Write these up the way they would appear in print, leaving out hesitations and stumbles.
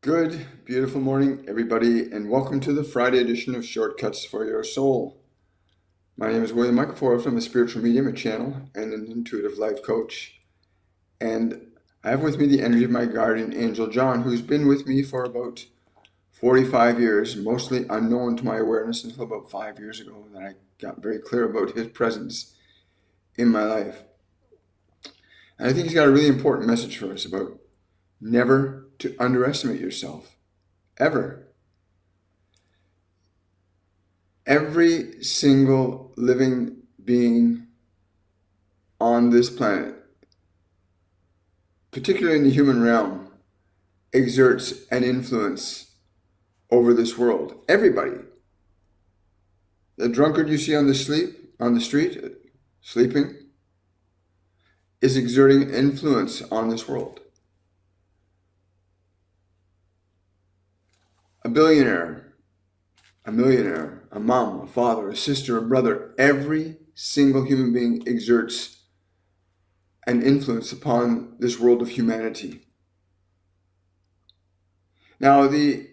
Good, beautiful morning, everybody, and welcome to the Friday edition of Shortcuts for Your Soul. My name is William Michael Forbes. I'm a spiritual medium, a channel, and an intuitive life coach. And I have with me the energy of my guardian angel, John, who's been with me for about 45 years, mostly unknown to my awareness until about 5 years ago that I got very clear about his presence in my life. And I think he's got a really important message for us about never to underestimate yourself, ever. Every single living being on this planet, particularly in the human realm, exerts an influence over this world. Everybody. The drunkard you see on the street, sleeping, is exerting influence on this world. A billionaire, a millionaire, a mom, a father, a sister, a brother, every single human being exerts an influence upon this world of humanity. Now, the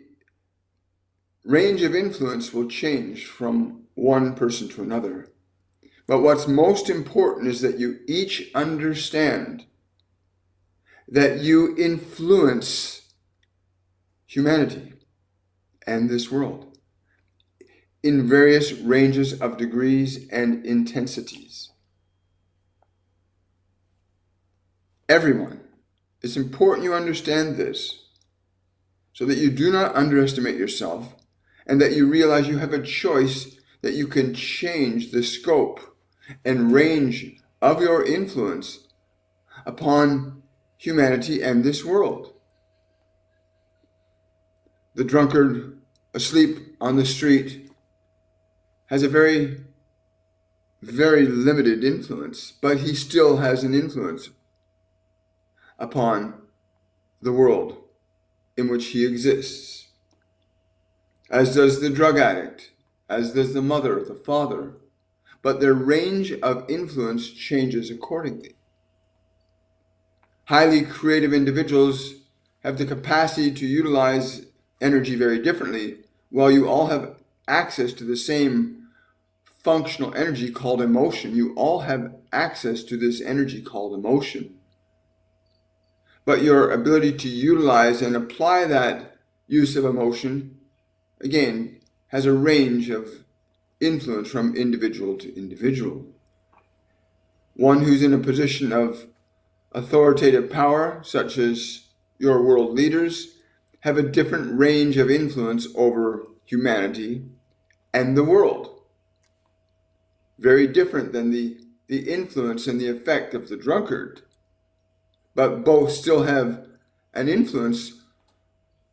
range of influence will change from one person to another. But what's most important is that you each understand that you influence humanity and this world in various ranges of degrees and intensities. Everyone. It's important you understand this so that you do not underestimate yourself and that you realize you have a choice, that you can change the scope and range of your influence upon humanity and this world. The drunkard asleep on the street has a very, very limited influence, but he still has an influence upon the world in which he exists, as does the drug addict, as does the mother, the father, but their range of influence changes accordingly. Highly creative individuals have the capacity to utilize energy very differently, while you all have access to the same functional energy called emotion. You all have access to this energy called emotion. But your ability to utilize and apply that use of emotion, again, has a range of influence from individual to individual. One who's in a position of authoritative power, such as your world leaders, have a different range of influence over humanity and the world. Very different than the influence and the effect of the drunkard. But both still have an influence,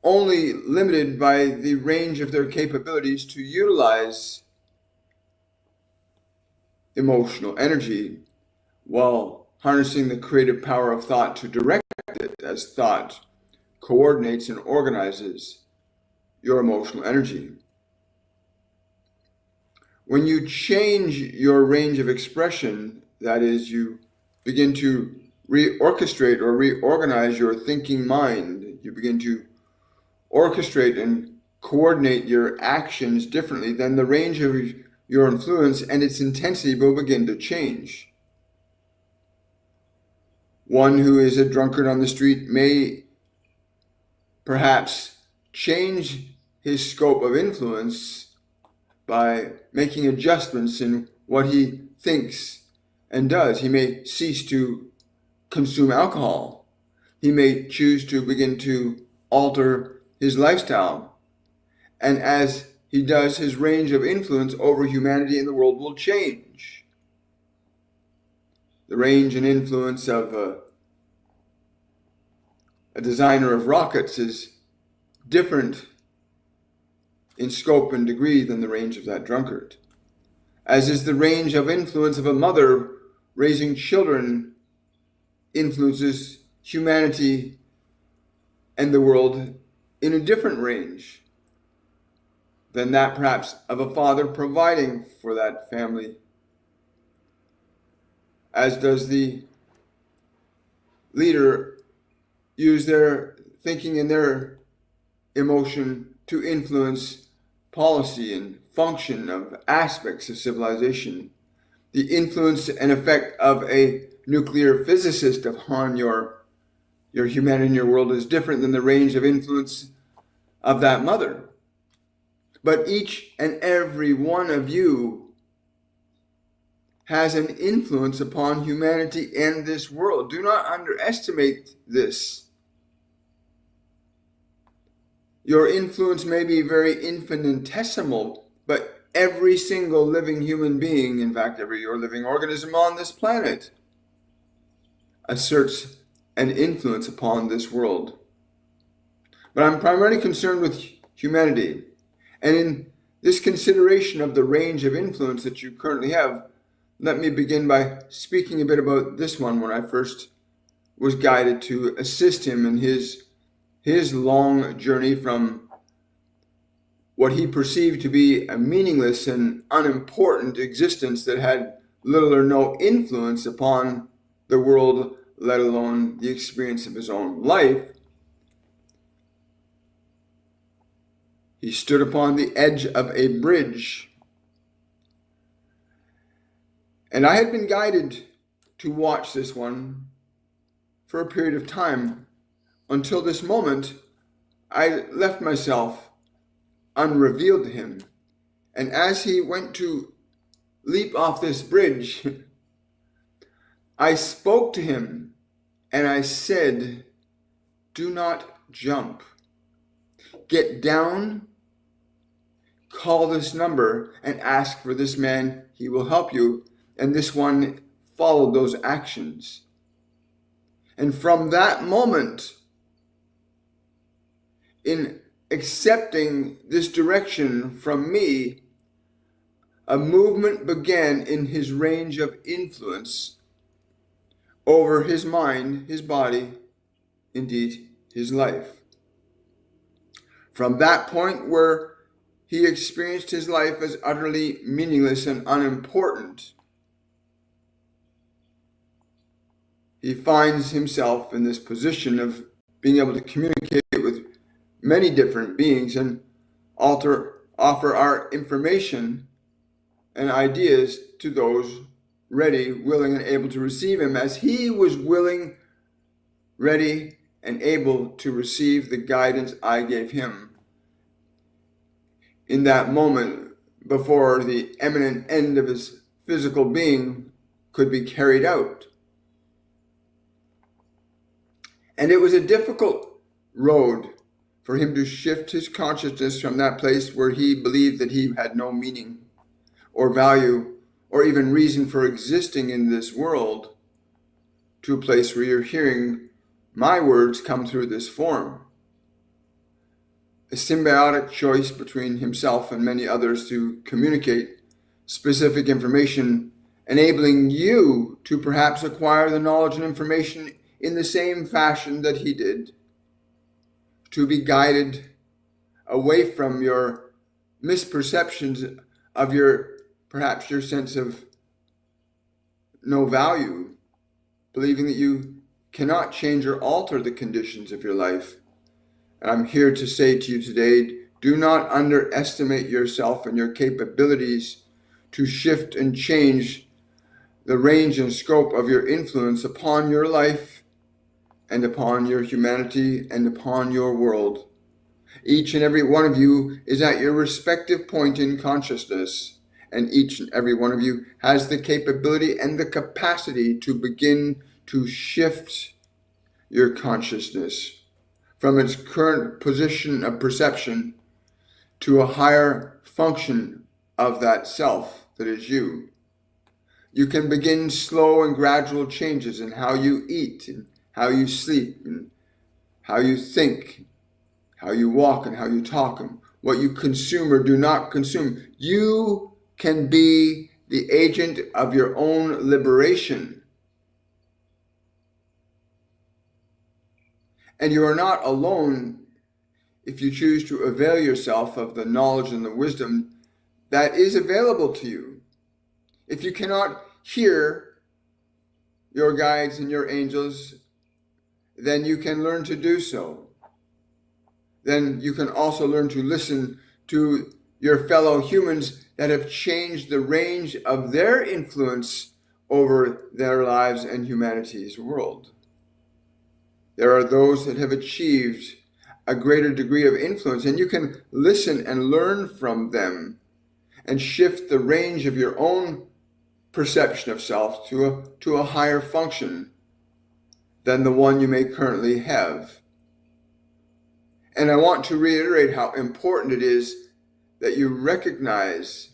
only limited by the range of their capabilities to utilize emotional energy while harnessing the creative power of thought to direct it, as thought coordinates and organizes your emotional energy. When you change your range of expression, that is, you begin to reorchestrate or reorganize your thinking mind, you begin to orchestrate and coordinate your actions differently, then the range of your influence and its intensity will begin to change. One who is a drunkard on the street may perhaps change his scope of influence by making adjustments in what he thinks and does. He may cease to consume alcohol. He may choose to begin to alter his lifestyle. And as he does, his range of influence over humanity and the world will change. The range and influence of a designer of rockets is different in scope and degree than the range of that drunkard, as is the range of influence of a mother raising children influences humanity and the world in a different range than that perhaps of a father providing for that family, as does the leader use their thinking and their emotion to influence policy and function of aspects of civilization. The influence and effect of a nuclear physicist upon your humanity and your world is different than the range of influence of that mother. But each and every one of you has an influence upon humanity and this world. Do not underestimate this. Your influence may be very infinitesimal, but every single living human being, in fact, every living organism on this planet, asserts an influence upon this world. But I'm primarily concerned with humanity. And in this consideration of the range of influence that you currently have, let me begin by speaking a bit about this one when I first was guided to assist him in his long journey from what he perceived to be a meaningless and unimportant existence that had little or no influence upon the world, let alone the experience of his own life. He stood upon the edge of a bridge. And I had been guided to watch this one for a period of time until this moment I left myself unrevealed to him. And as he went to leap off this bridge, I spoke to him and I said, "Do not jump. Get down, call this number and ask for this man. He will help you." And this one followed those actions. And from that moment, in accepting this direction from me, a movement began in his range of influence over his mind, his body, indeed his life. From that point where he experienced his life as utterly meaningless and unimportant, he finds himself in this position of being able to communicate with many different beings and offer our information and ideas to those ready, willing, and able to receive him, as he was willing, ready, and able to receive the guidance I gave him in that moment before the imminent end of his physical being could be carried out. And it was a difficult road for him to shift his consciousness from that place where he believed that he had no meaning or value or even reason for existing in this world to a place where you're hearing my words come through this form. A symbiotic choice between himself and many others to communicate specific information, enabling you to perhaps acquire the knowledge and information in the same fashion that he did, to be guided away from your misperceptions of perhaps your sense of no value, believing that you cannot change or alter the conditions of your life. And I'm here to say to you today, do not underestimate yourself and your capabilities to shift and change the range and scope of your influence upon your life and upon your humanity and upon your world. Each and every one of you is at your respective point in consciousness, and each and every one of you has the capability and the capacity to begin to shift your consciousness from its current position of perception to a higher function of that self that is you. You can begin slow and gradual changes in how you eat and how you sleep and how you think, how you walk and how you talk, and what you consume or do not consume. You can be the agent of your own liberation. And you are not alone if you choose to avail yourself of the knowledge and the wisdom that is available to you. If you cannot hear your guides and your angels, then you can learn to do so. then you can also learn to listen to your fellow humans that have changed the range of their influence over their lives and humanity's world. There are those that have achieved a greater degree of influence, and you can listen and learn from them and shift the range of your own perception of self to a higher function than the one you may currently have. And I want to reiterate how important it is that you recognize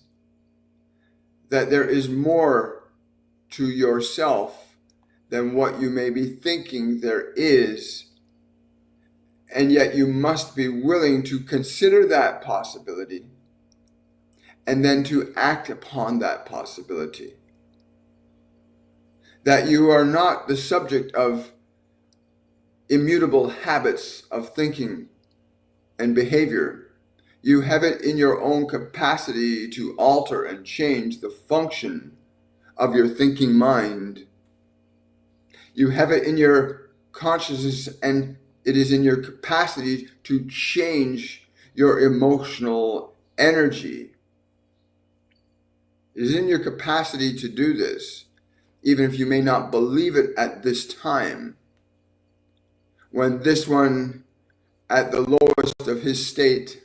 that there is more to yourself than what you may be thinking there is. And yet you must be willing to consider that possibility and then to act upon that possibility. That you are not the subject of immutable habits of thinking and behavior. You have it in your own capacity to alter and change the function of your thinking mind. You have it in your consciousness, and it is in your capacity to change your emotional energy. It is in your capacity to do this, even if you may not believe it at this time. When this one, at the lowest of his state,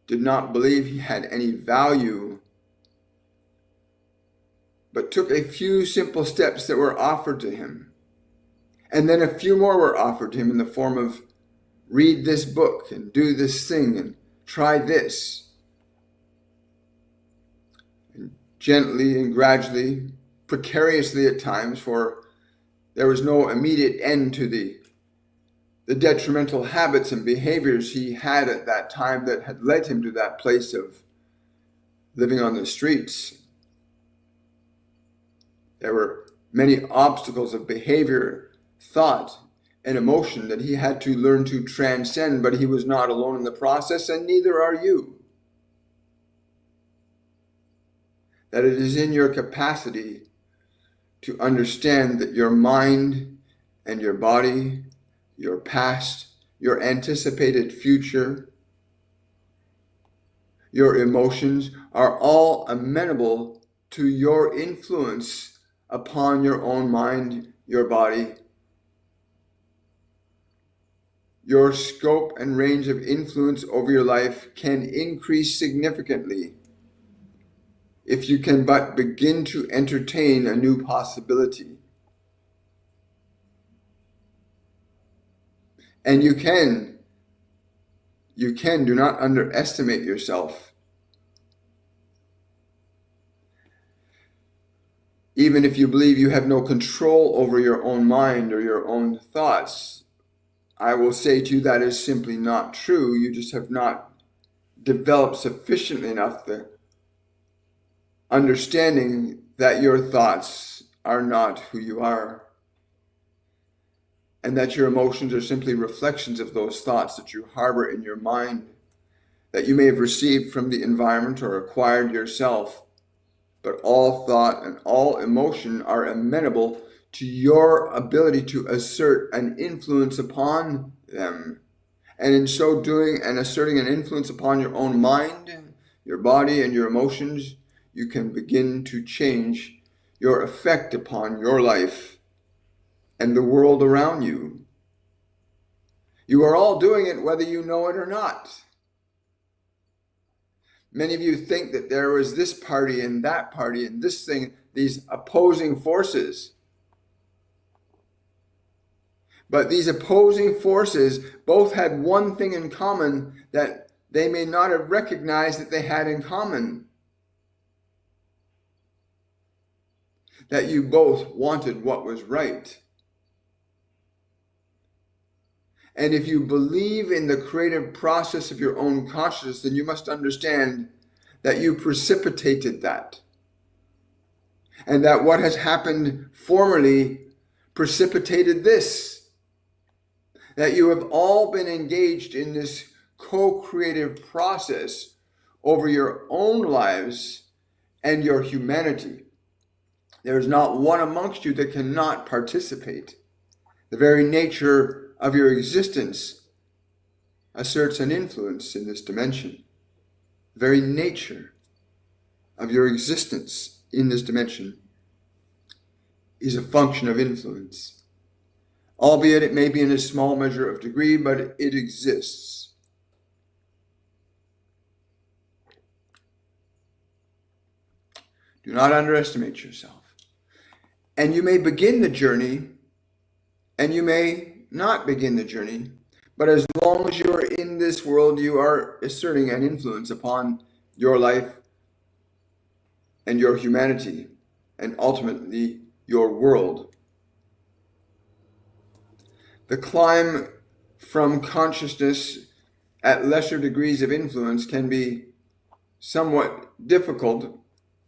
did not believe he had any value, but took a few simple steps that were offered to him. And then a few more were offered to him in the form of read this book and do this thing and try this. And gently and gradually, precariously at times, for there was no immediate end to the detrimental habits and behaviors he had at that time that had led him to that place of living on the streets. There were many obstacles of behavior, thought, and emotion that he had to learn to transcend, but he was not alone in the process, and neither are you. That it is in your capacity to understand that your mind and your body, your past, your anticipated future, your emotions are all amenable to your influence upon your own mind, your body. Your scope and range of influence over your life can increase significantly if you can but begin to entertain a new possibility. And you can, do not underestimate yourself. Even if you believe you have no control over your own mind or your own thoughts, I will say to you that is simply not true. You just have not developed sufficiently enough the understanding that your thoughts are not who you are, and that your emotions are simply reflections of those thoughts that you harbor in your mind, that you may have received from the environment or acquired yourself. But all thought and all emotion are amenable to your ability to assert an influence upon them. And in so doing and asserting an influence upon your own mind, your body, and your emotions, you can begin to change your effect upon your life and the world around you. You are all doing it whether you know it or not. Many of you think that there was this party and that party and this thing, these opposing forces. But these opposing forces both had one thing in common that they may not have recognized that they had in common. That you both wanted what was right. And if you believe in the creative process of your own consciousness, then you must understand that you precipitated that. And that what has happened formerly precipitated this. That you have all been engaged in this co-creative process over your own lives and your humanity. There is not one amongst you that cannot participate. The very nature of your existence asserts an influence in this dimension. The very nature of your existence in this dimension is a function of influence. Albeit it may be in a small measure of degree, but it exists. Do not underestimate yourself. And you may begin the journey, and you may not begin the journey, but as long as you are in this world, you are asserting an influence upon your life and your humanity, and ultimately your world. The climb from consciousness at lesser degrees of influence can be somewhat difficult,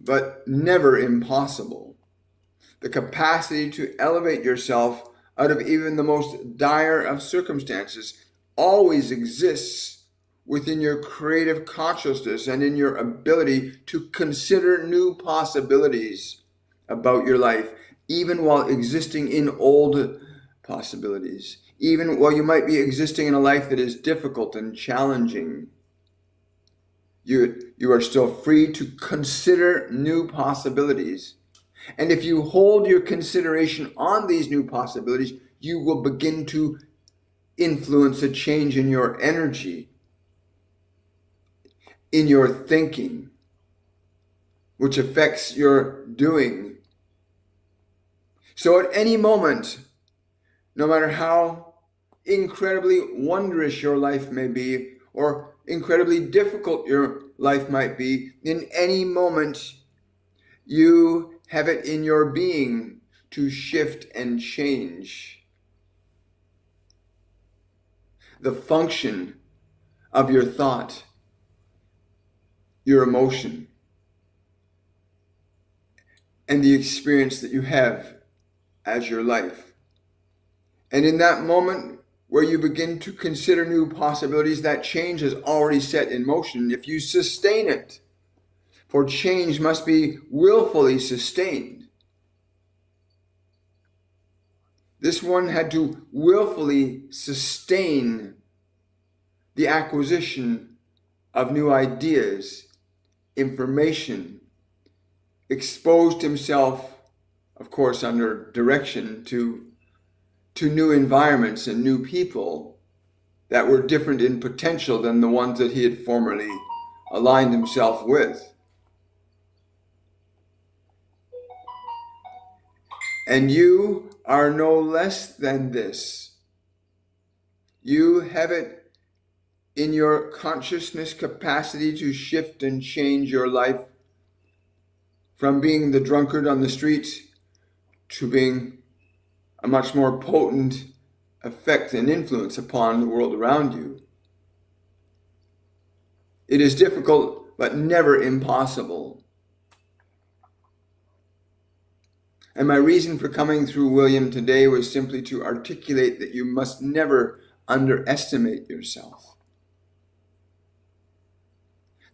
but never impossible. The capacity to elevate yourself out of even the most dire of circumstances always exists within your creative consciousness and in your ability to consider new possibilities about your life, even while existing in old possibilities, even while you might be existing in a life that is difficult and challenging. You are still free to consider new possibilities. And if you hold your consideration on these new possibilities, you will begin to influence a change in your energy, in your thinking, which affects your doing. So at any moment, no matter how incredibly wondrous your life may be, or incredibly difficult your life might be, in any moment, you have it in your being to shift and change the function of your thought, your emotion, and the experience that you have as your life. And in that moment where you begin to consider new possibilities, that change is already set in motion if you sustain it. For change must be willfully sustained. This one had to willfully sustain the acquisition of new ideas, information, exposed himself, of course, under direction to new environments and new people that were different in potential than the ones that he had formerly aligned himself with. And you are no less than this. You have it in your consciousness capacity to shift and change your life from being the drunkard on the streets to being a much more potent effect and influence upon the world around you. It is difficult, but never impossible. And my reason for coming through William today was simply to articulate that you must never underestimate yourself.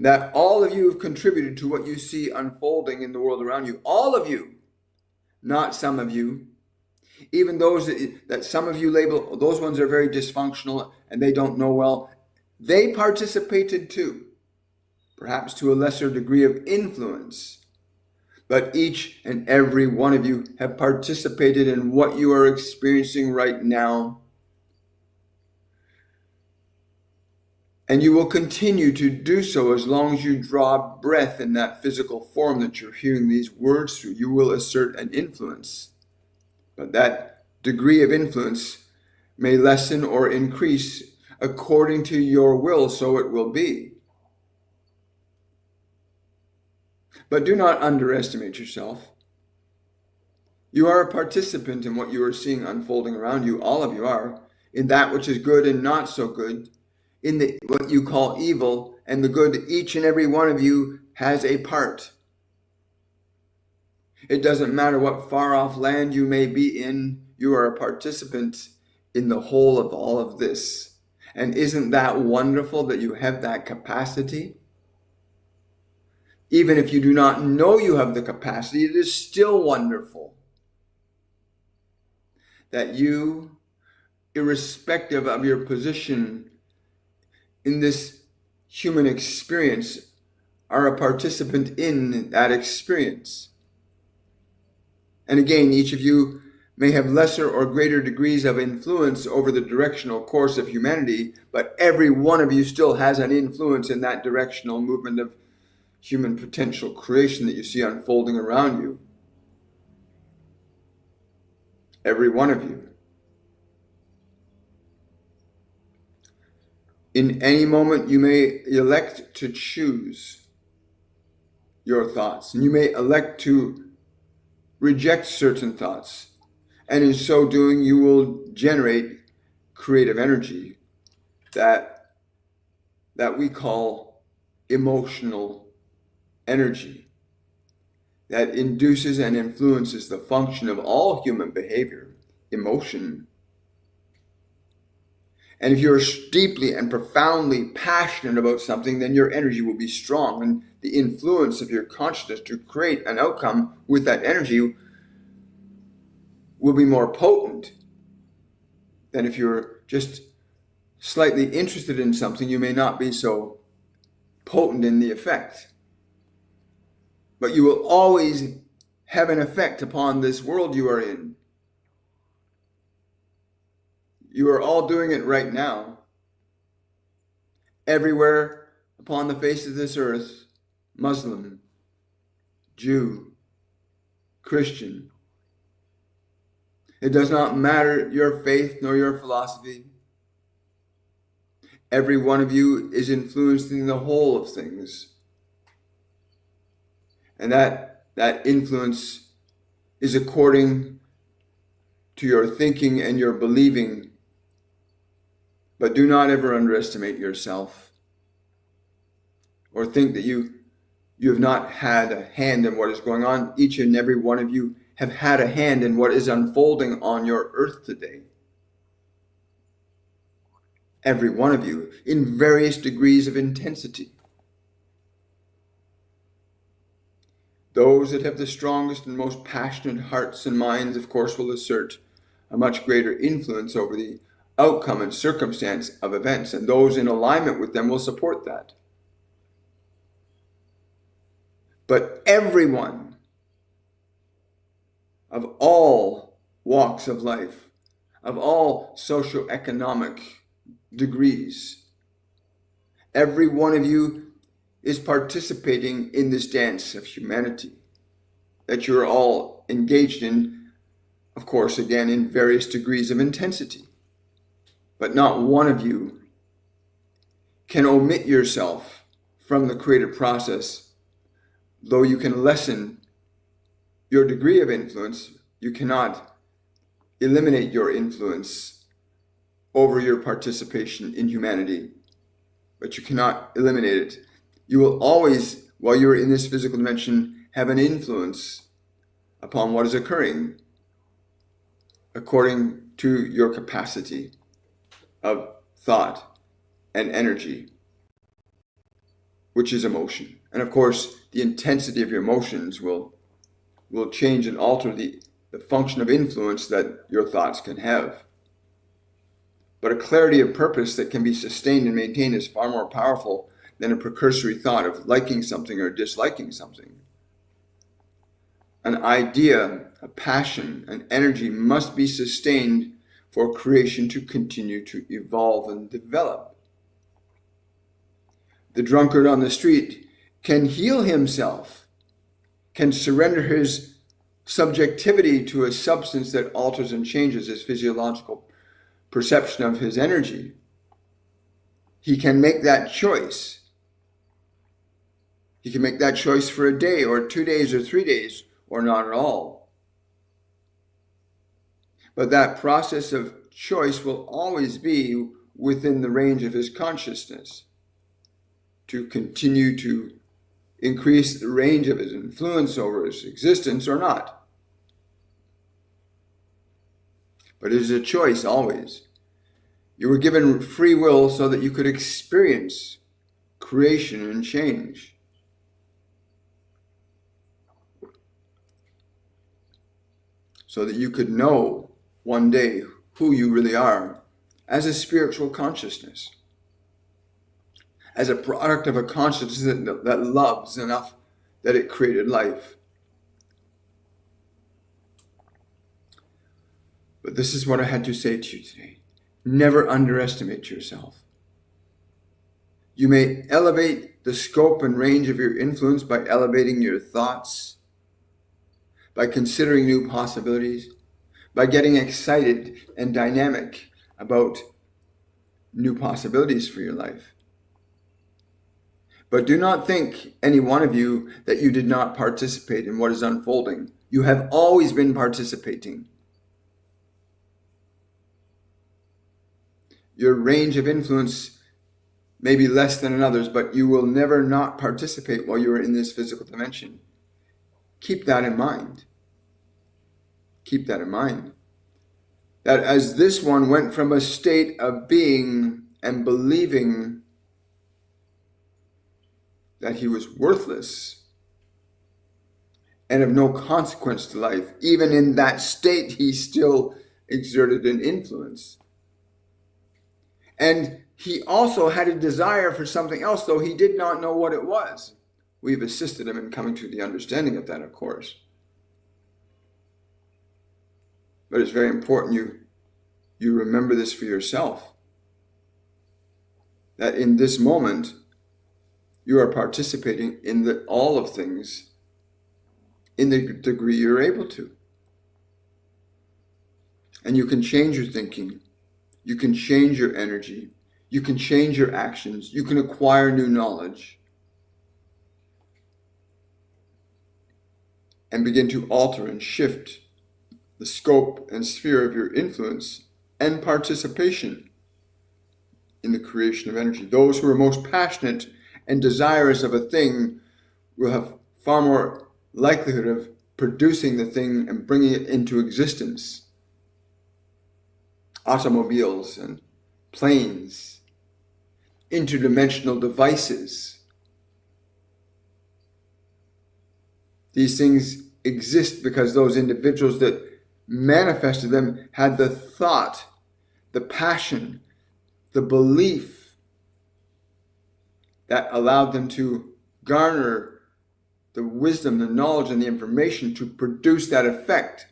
That all of you have contributed to what you see unfolding in the world around you. All of you, not some of you. Even those that some of you label, those ones are very dysfunctional and they don't know well. They participated too, perhaps to a lesser degree of influence. But each and every one of you have participated in what you are experiencing right now. And you will continue to do so as long as you draw breath in that physical form that you're hearing these words through. You will assert an influence. But that degree of influence may lessen or increase according to your will, so it will be. But do not underestimate yourself. You are a participant in what you are seeing unfolding around you. All of you are, in that which is good and not so good, in the what you call evil and the good. Each and every one of you has a part. It doesn't matter what far off land you may be in, you are a participant in the whole of all of this. And isn't that wonderful that you have that capacity? Even if you do not know you have the capacity, it is still wonderful that you irrespective of your position in this human experience, are a participant in that experience. And again, each of you may have lesser or greater degrees of influence over the directional course of humanity, but every one of you still has an influence in that directional movement of human potential creation that you see unfolding around you. Every one of you. In any moment, you may elect to choose your thoughts, and you may elect to reject certain thoughts. And in so doing, you will generate creative energy that we call emotional energy, that induces and influences the function of all human behavior, emotion. And if you're deeply and profoundly passionate about something, then your energy will be strong, and the influence of your consciousness to create an outcome with that energy will be more potent than if you're just slightly interested in something. You may not be so potent in the effect. But you will always have an effect upon this world you are in. You are all doing it right now. Everywhere upon the face of this earth, Muslim, Jew, Christian. It does not matter your faith nor your philosophy. Every one of you is influencing the whole of things. And that influence is according to your thinking and your believing. But do not ever underestimate yourself or think that you have not had a hand in what is going on. Each and every one of you have had a hand in what is unfolding on your earth today. Every one of you, in various degrees of intensity. Those that have the strongest and most passionate hearts and minds, of course, will assert a much greater influence over the outcome and circumstance of events, and those in alignment with them will support that. But everyone of all walks of life, of all socioeconomic degrees, every one of you is participating in this dance of humanity that you're all engaged in, of course, again, in various degrees of intensity. But not one of you can omit yourself from the creative process. Though you can lessen your degree of influence, you cannot eliminate your influence over your participation in humanity. But you cannot eliminate it. You will always, while you're in this physical dimension, have an influence upon what is occurring according to your capacity of thought and energy, which is emotion. And of course, the intensity of your emotions will change and alter the function of influence that your thoughts can have. But a clarity of purpose that can be sustained and maintained is far more powerful than a precursory thought of liking something or disliking something. An idea, a passion, an energy must be sustained for creation to continue to evolve and develop. The drunkard on the street can heal himself, can surrender his subjectivity to a substance that alters and changes his physiological perception of his energy. He can make that choice. He can make that choice for a day or 2 days or 3 days or not at all. But that process of choice will always be within the range of his consciousness to continue to increase the range of his influence over his existence or not. But it is a choice always. You were given free will so that you could experience creation and change. So that you could know one day who you really are as a spiritual consciousness, as a product of a consciousness that loves enough that it created life. But this is what I had to say to you today. Never underestimate yourself. You may elevate the scope and range of your influence by elevating your thoughts, by considering new possibilities, by getting excited and dynamic about new possibilities for your life. But do not think, any one of you, that you did not participate in what is unfolding. You have always been participating. Your range of influence may be less than another's, but you will never not participate while you are in this physical dimension. Keep that in mind. Keep that in mind. That as this one went from a state of being and believing that he was worthless and of no consequence to life, even in that state, he still exerted an influence. And he also had a desire for something else, though he did not know what it was. We've assisted him in coming to the understanding of that, of course. But it's very important you remember this for yourself. That in this moment, you are participating in all of things in the degree you're able to. And you can change your thinking. You can change your energy. You can change your actions. You can acquire new knowledge. And begin to alter and shift the scope and sphere of your influence and participation in the creation of energy. Those who are most passionate and desirous of a thing will have far more likelihood of producing the thing and bringing it into existence. Automobiles and planes, interdimensional devices. These things exist because those individuals that manifested them had the thought, the passion, the belief that allowed them to garner the wisdom, the knowledge, and the information to produce that effect.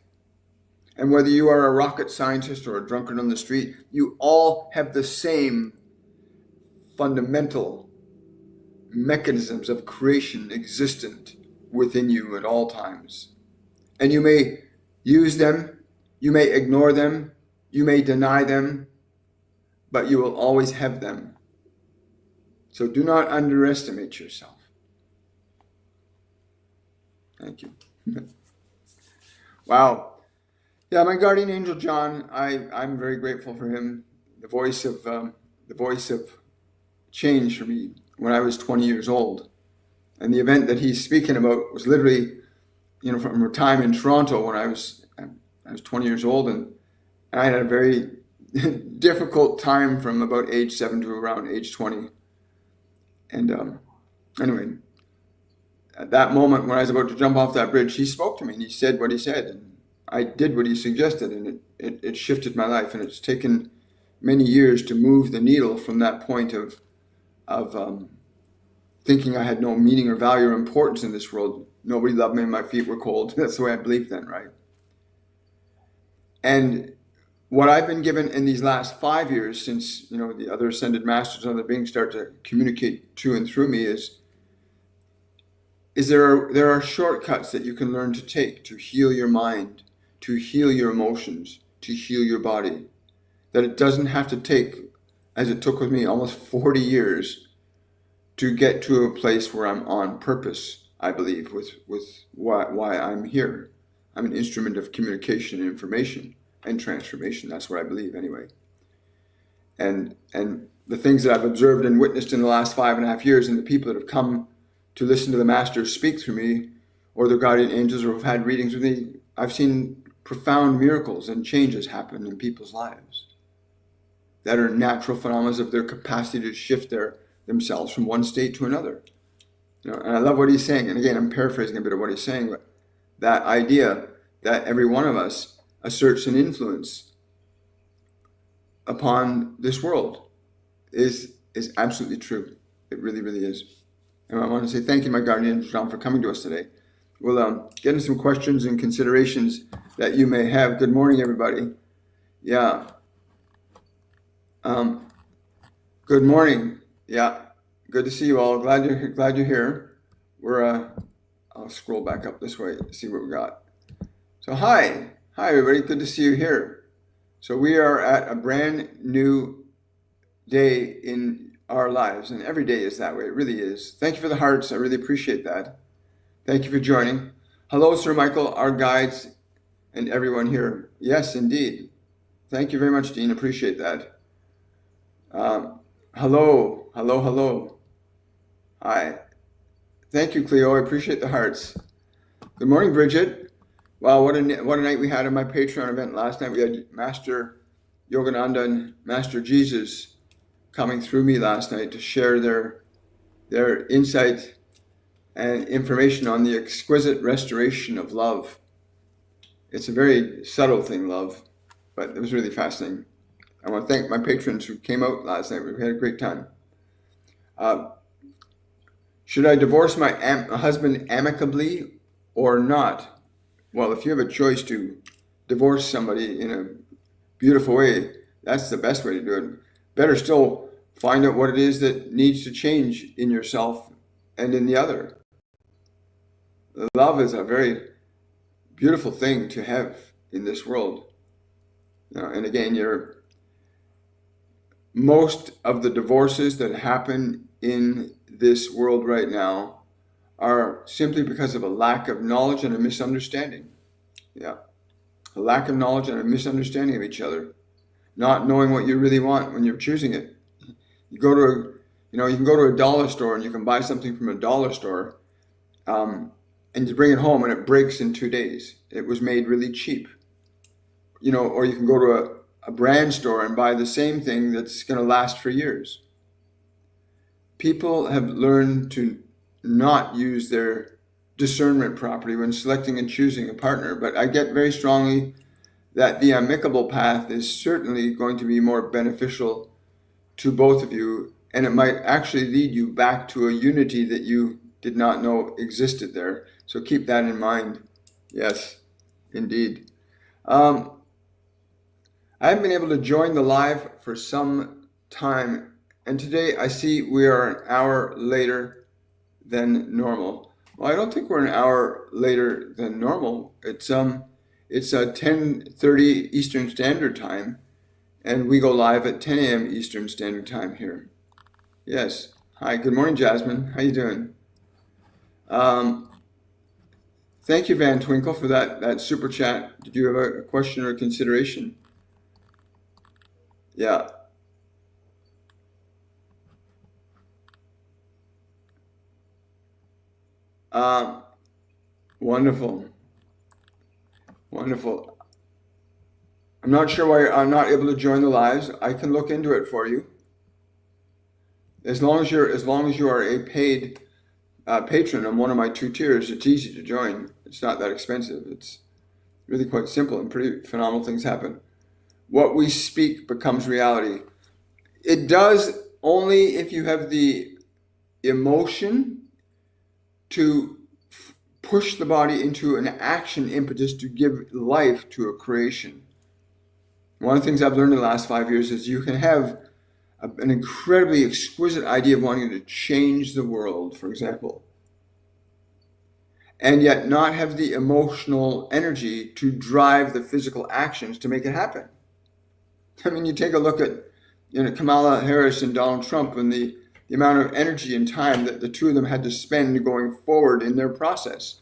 And whether you are a rocket scientist or a drunkard on the street, you all have the same fundamental mechanisms of creation existent within you at all times. And you may use them, you may ignore them, you may deny them, but you will always have them. So do not underestimate yourself. Thank you. Wow. Yeah, my guardian angel John, I'm very grateful for him. The voice of change for me when I was 20 years old. And the event that he's speaking about was literally, from a time in Toronto when I was 20 years old, and I had a very difficult time from about age 7 to around age 20. And anyway, at that moment when I was about to jump off that bridge, he spoke to me and he said what he said. And I did what he suggested, and it shifted my life. And it's taken many years to move the needle from that point of thinking I had no meaning or value or importance in this world. Nobody loved me and my feet were cold. That's the way I believed then, right? And what I've been given in these last 5 years since, the other ascended masters and other beings start to communicate to and through me is there are shortcuts that you can learn to take to heal your mind, to heal your emotions, to heal your body. That it doesn't have to take, as it took with me, almost 40 years to get to a place where I'm on purpose, I believe, with why I'm here. I'm an instrument of communication and information and transformation. That's what I believe anyway. And the things that I've observed and witnessed in the last 5.5 years, and the people that have come to listen to the masters speak through me, or their guardian angels, or have had readings with me, I've seen profound miracles and changes happen in people's lives that are natural phenomena of their capacity to shift themselves from one state to another. And I love what he's saying. And again, I'm paraphrasing a bit of what he's saying, but that idea that every one of us asserts an influence. upon this world is absolutely true. It really, really is. And I want to say thank you, my guardian, John, for coming to us today. We'll get into some questions and considerations that you may have. Good morning, everybody. Yeah. Good morning. Yeah. Good to see you all. Glad you're here. I'll scroll back up this way to see what we got. So hi everybody. Good to see you here. So we are at a brand new day in our lives, and every day is that way. It really is. Thank you for the hearts. I really appreciate that. Thank you for joining. Hello, Sir Michael, our guides, and everyone here. Yes, indeed. Thank you very much, Dean. Appreciate that. Hello. Hi. Thank you, Cleo. I appreciate the hearts. Good morning, Bridget. Wow, what a night we had at my Patreon event last night. We had Master Yogananda and Master Jesus coming through me last night to share their insight and information on the exquisite restoration of love. It's a very subtle thing, love, but it was really fascinating. I want to thank my patrons who came out last night. We had a great time. Should I divorce my husband amicably or not? Well, if you have a choice to divorce somebody in a beautiful way, that's the best way to do it. Better still, find out what it is that needs to change in yourself and in the other. Love is a very beautiful thing to have in this world. And again, most of the divorces that happen in this world right now are simply because of a lack of knowledge and a misunderstanding. Yeah. A lack of knowledge and a misunderstanding of each other. Not knowing what you really want when you're choosing it. You can go to a dollar store and you can buy something from a dollar store, and you bring it home and it breaks in 2 days. It was made really cheap. Or you can go to a brand store and buy the same thing that's going to last for years. People have learned to not use their discernment properly when selecting and choosing a partner, but I get very strongly that the amicable path is certainly going to be more beneficial to both of you, and it might actually lead you back to a unity that you did not know existed there. So keep that in mind. Yes, indeed. I haven't been able to join the live for some time, and today I see we are an hour later than normal. Well, I don't think we're an hour later than normal. It's 10:30 Eastern Standard Time, and we go live at 10 a.m. Eastern Standard Time here. Yes. Hi. Good morning, Jasmine. How you doing? Thank you, Van Twinkle, for that super chat. Did you have a question or a consideration? Yeah. Wonderful. I'm not sure why I'm not able to join the lives. I can look into it for you. As long as you are a paid patron on one of my 2 tiers, it's easy to join. It's not that expensive. It's really quite simple, and pretty phenomenal things happen. What we speak becomes reality. It does only if you have the emotion to push the body into an action impetus to give life to a creation. One of the things I've learned in the last 5 years is you can have an incredibly exquisite idea of wanting to change the world, for example, and yet not have the emotional energy to drive the physical actions to make it happen. I mean, you take a look at Kamala Harris and Donald Trump and the amount of energy and time that the two of them had to spend going forward in their process.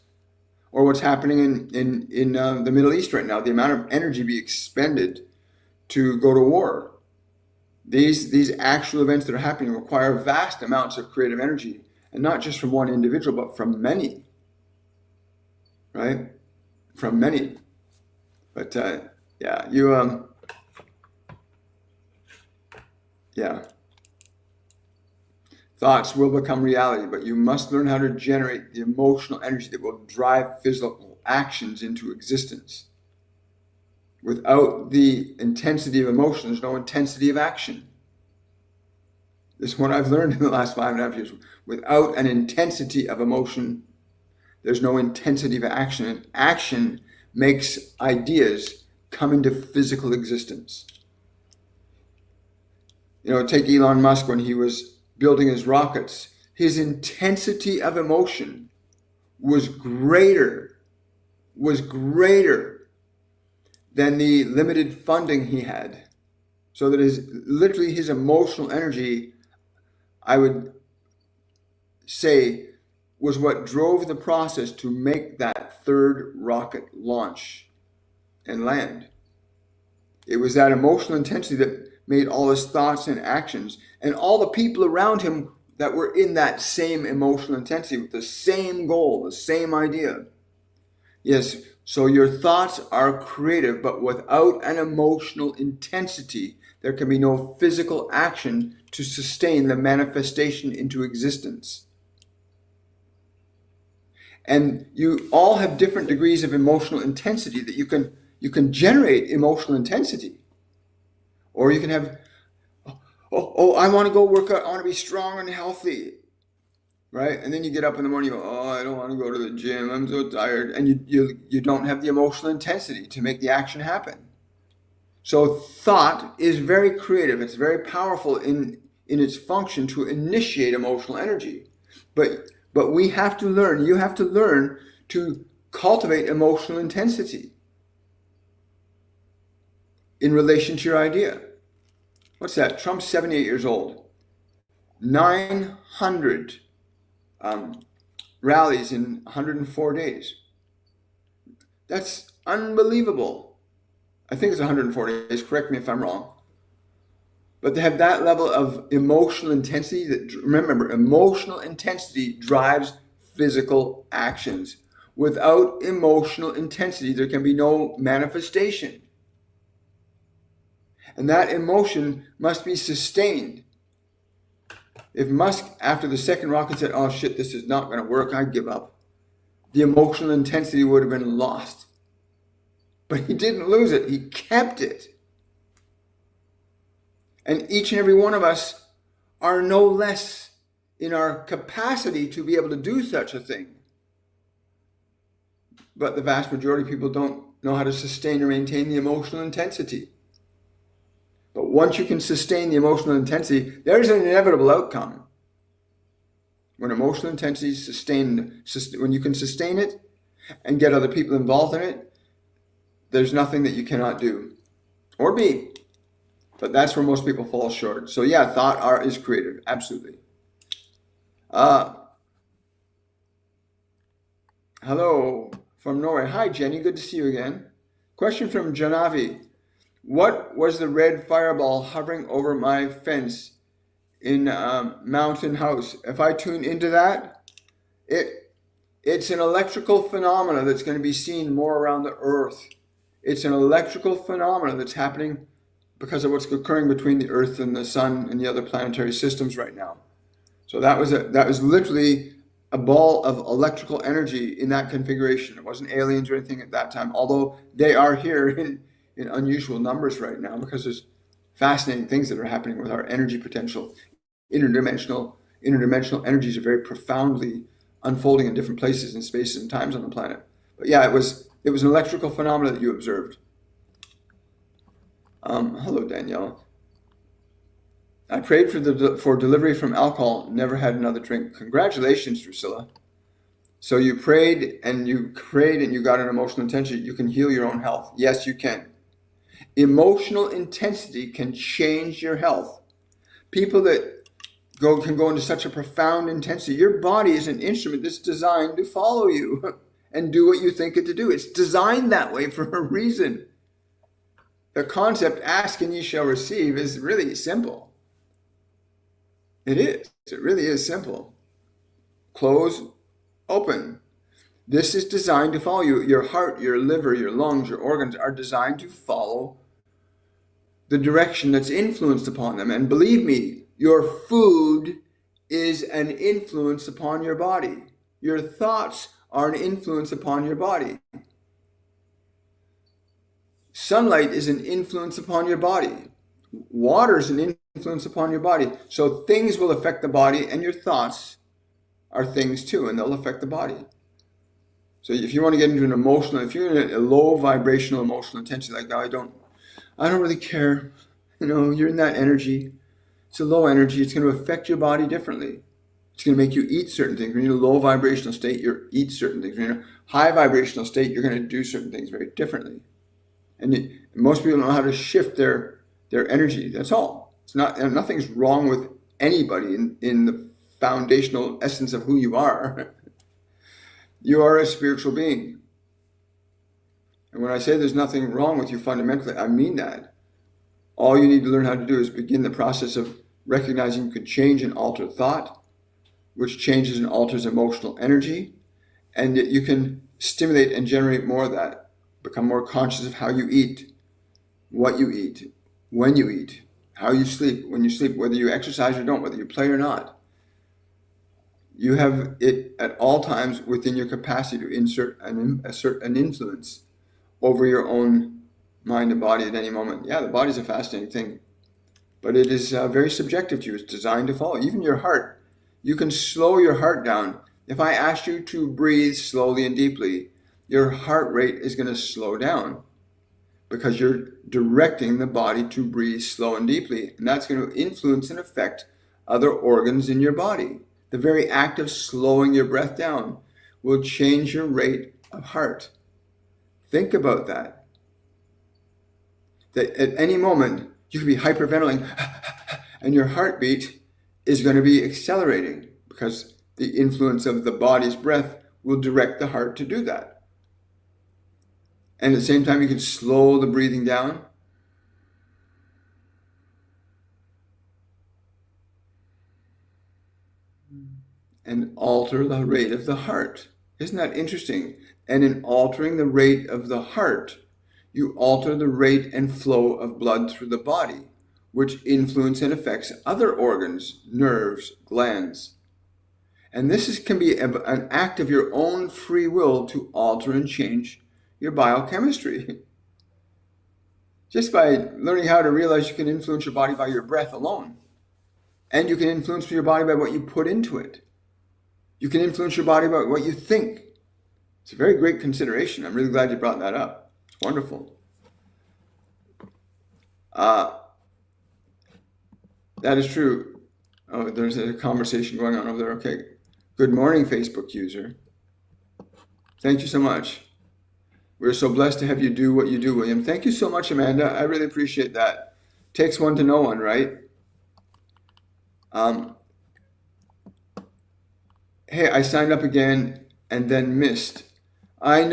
Or what's happening in the Middle East right now, the amount of energy being expended to go to war. These actual events that are happening require vast amounts of creative energy, and not just from one individual, but from many, right? From many. But thoughts will become reality, but you must learn how to generate the emotional energy that will drive physical actions into existence. Without the intensity of emotion, there's no intensity of action. This is what I've learned in the last 5.5 years. Without an intensity of emotion, there's no intensity of action. And action makes ideas come into physical existence. Take Elon Musk when he was building his rockets. His intensity of emotion was greater than the limited funding he had. So that literally his emotional energy, I would say, was what drove the process to make that third rocket launch and land. It was that emotional intensity that made all his thoughts and actions, and all the people around him that were in that same emotional intensity with the same goal, the same idea. Yes, so your thoughts are creative, but without an emotional intensity, there can be no physical action to sustain the manifestation into existence. And you all have different degrees of emotional intensity that you can generate emotional intensity. Or you can have, I want to go work out, I want to be strong and healthy, right? And then you get up in the morning, you go, I don't want to go to the gym, I'm so tired. And you don't have the emotional intensity to make the action happen. So thought is very creative. It's very powerful in its function to initiate emotional energy. But we have to learn, you have to learn to cultivate emotional intensity in relation to your idea. What's that? Trump's 78 years old. 900 rallies in 104 days. That's unbelievable. I think it's 104 days, correct me if I'm wrong. But to have that level of emotional intensity, remember, emotional intensity drives physical actions. Without emotional intensity, there can be no manifestation. And that emotion must be sustained. If Musk, after the second rocket, said, oh shit, this is not going to work, I give up, the emotional intensity would have been lost. But he didn't lose it, he kept it. And each and every one of us are no less in our capacity to be able to do such a thing. But the vast majority of people don't know how to sustain or maintain the emotional intensity. But once you can sustain the emotional intensity, there's an inevitable outcome. When emotional intensity is sustained, when you can sustain it and get other people involved in it, there's nothing that you cannot do or be. But that's where most people fall short. So yeah, thought is creative, absolutely. Hello from Norway. Hi, Jenny, good to see you again. Question from Janavi. What was the red fireball hovering over my fence in Mountain House? If I tune into that, it's an electrical phenomena that's going to be seen more around the Earth. It's an electrical phenomena that's happening because of what's occurring between the Earth and the Sun and the other planetary systems right now. So that was literally a ball of electrical energy in that configuration. It wasn't aliens or anything at that time, although they are here in unusual numbers right now because there's fascinating things that are happening with our energy potential. Interdimensional energies are very profoundly unfolding in different places and spaces and times on the planet. But yeah, it was an electrical phenomenon that you observed. Hello, Danielle. I prayed for delivery from alcohol, never had another drink. Congratulations, Drusilla. So you prayed and you got an emotional intensity. You can heal your own health. Yes, you can. Emotional intensity can change your health. People that can go into such a profound intensity. Your body is an instrument that's designed to follow you and do what you think it to do. It's designed that way for a reason. The concept, ask and ye shall receive, is really simple. It is. It really is simple. Close, open. This is designed to follow you. Your heart, your liver, your lungs, your organs are designed to follow the direction that's influenced upon them. And believe me, your food is an influence upon your body. Your thoughts are an influence upon your body. Sunlight is an influence upon your body. Water is an influence upon your body. So things will affect the body, and your thoughts are things too, and they'll affect the body. So if you want to get into an emotional, if you're in a low vibrational emotional intensity, like, I don't really care. You're in that energy. It's a low energy. It's going to affect your body differently. It's going to make you eat certain things. When you're in a low vibrational state, you eat certain things. When you're in a high vibrational state, you're going to do certain things very differently. And most people don't know how to shift their energy. That's all. It's not. Nothing's wrong with anybody in the foundational essence of who you are. You are a spiritual being. And when I say there's nothing wrong with you fundamentally, I mean that. All you need to learn how to do is begin the process of recognizing you can change and alter thought, which changes and alters emotional energy, and that you can stimulate and generate more of that. Become more conscious of how you eat, what you eat, when you eat, how you sleep, when you sleep, whether you exercise or don't, whether you play or not. You have it at all times within your capacity to assert an influence over your own mind and body at any moment. Yeah, the body's a fascinating thing, but it is very subjective to you. It's designed to follow. Even your heart, you can slow your heart down. If I asked you to breathe slowly and deeply, your heart rate is going to slow down because you're directing the body to breathe slow and deeply, and that's going to influence and affect other organs in your body. The very act of slowing your breath down will change your rate of heart. Think about that. That at any moment, you could be hyperventilating and your heartbeat is going to be accelerating because the influence of the body's breath will direct the heart to do that. And at the same time, you can slow the breathing down. And alter the rate of the heart. Isn't that interesting? And in altering the rate of the heart, you alter the rate and flow of blood through the body, which influence and affects other organs, nerves, glands. And this can be an act of your own free will to alter and change your biochemistry. Just by learning how to realize you can influence your body by your breath alone. And you can influence your body by what you put into it. You can influence your body by what you think. It's a very great consideration. I'm really glad you brought that up. It's wonderful. That is true. Oh, there's a conversation going on over there. Okay. Good morning, Facebook user. Thank you so much. We're so blessed to have you do what you do, William. Thank you so much, Amanda. I really appreciate that. Takes one to know one, right? Hey, I signed up again and then missed. I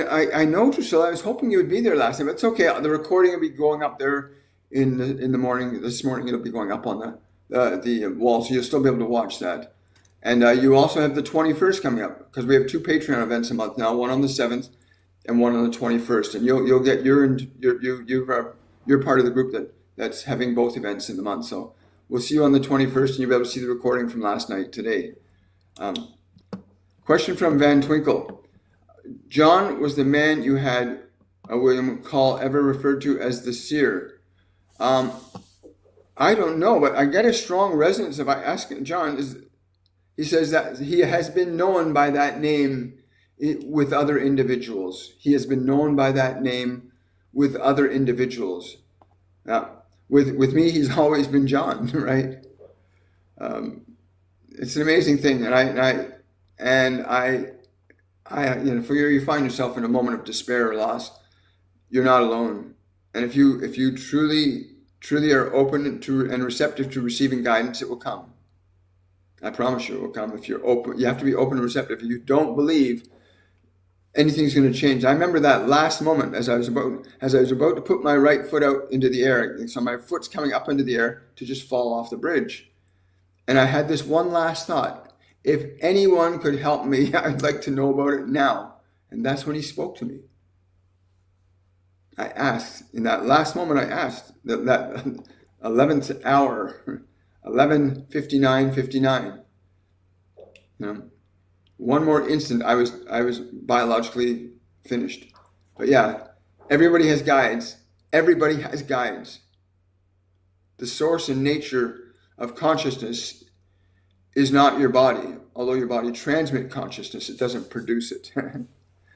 know, Drusilla. I was hoping you would be there last night, but it's okay. The recording will be going up there in the morning. This morning it'll be going up on the wall, so you'll still be able to watch that. And you also have the 21st coming up because we have 2 Patreon events a month now. One on the 7th and one on the 21st. And you'll get you're part of the group that's having both events in the month. So we'll see you on the 21st, and you'll be able to see the recording from last night today. Question from Van Twinkle. John was the man you had William Call ever referred to as the seer. I don't know, but I get a strong resonance if I ask John. He says that he has been known by that name with other individuals. He has been known by that name with other individuals. Now, with me, he's always been John, right? It's an amazing thing, and I, if you find yourself in a moment of despair or loss, you're not alone. And if you truly are open to and receptive to receiving guidance, it will come. I promise you it will come. If you're open, you have to be open and receptive. If you don't believe anything's going to change. I remember that last moment as I was about to put my right foot out into the air. So my foot's coming up into the air to just fall off the bridge. And I had this one last thought. If anyone could help me, I'd like to know about it now. And that's when he spoke to me. I asked, in that last moment, that 11th hour, 11:59:59. One more instant, I was biologically finished. But yeah, everybody has guides. Everybody has guides. The source and nature of consciousness is not your body. Although your body transmits consciousness, it doesn't produce it.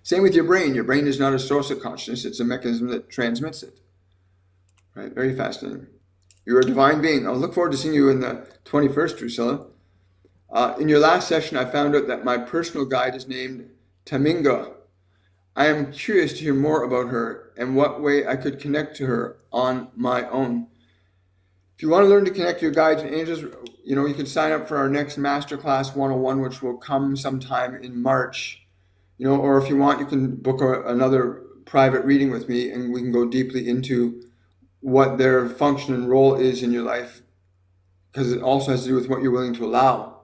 Same with your brain. Your brain is not a source of consciousness. It's a mechanism that transmits it. Right? Very fascinating. You're a divine being. I'll look forward to seeing you in the 21st, Drusilla. In your last session, I found out that my personal guide is named Taminga. I am curious to hear more about her and what way I could connect to her on my own. If you want to learn to connect your guides and angels, you can sign up for our next Masterclass 101, which will come sometime in March. Or if you want, you can book another private reading with me, and we can go deeply into what their function and role is in your life, because it also has to do with what you're willing to allow.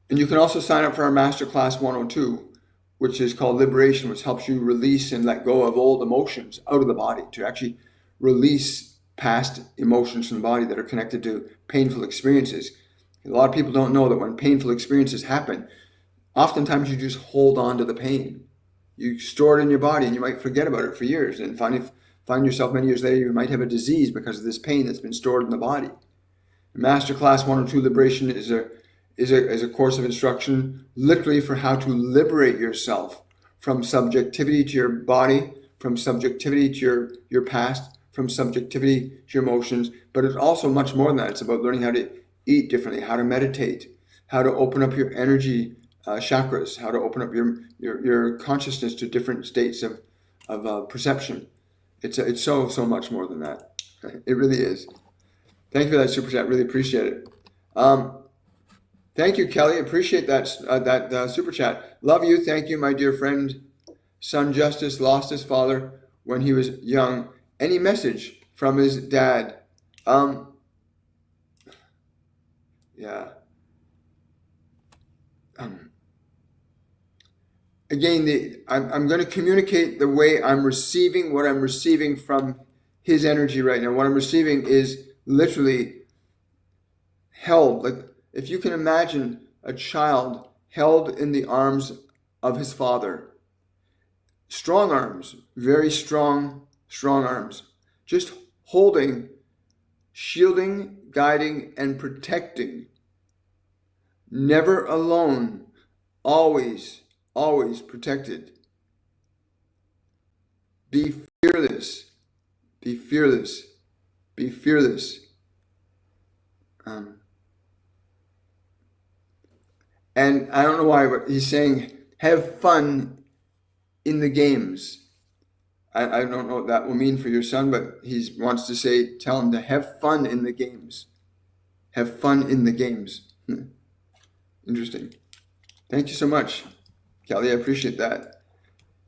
And you can also sign up for our Masterclass 102, which is called Liberation, which helps you release and let go of old emotions out of the body, to actually release past emotions from the body that are connected to painful experiences. A lot of people don't know that when painful experiences happen, oftentimes you just hold on to the pain. You store it in your body and you might forget about it for years, and find yourself many years later you might have a disease because of this pain that's been stored in the body. Masterclass 102 Liberation is a course of instruction literally for how to liberate yourself from subjectivity to your body, from subjectivity to your past, from subjectivity to your emotions. But it's also much more than that. It's about learning how to eat differently, how to meditate, how to open up your energy chakras, how to open up your consciousness to different states of perception. It's so much more than that. It really is. Thank you for that super chat. Really appreciate it. Thank you, Kelly. Appreciate that super chat. Love you. Thank you, my dear friend. Son Justice lost his father when he was young. Any message from his dad? Yeah. Again, I'm going to communicate the way I'm receiving what I'm receiving from his energy right now. What I'm receiving is literally held. Like, if you can imagine a child held in the arms of his father. Strong arms, very strong arms. Just holding, shielding, guiding, and protecting. Never alone, always protected. Be fearless. Be fearless. Be fearless. And I don't know why, but he's saying, have fun in the games. I don't know what that will mean for your son, but he wants to say, tell him to have fun in the games. Have fun in the games. Interesting. Thank you so much, Kelly. I appreciate that.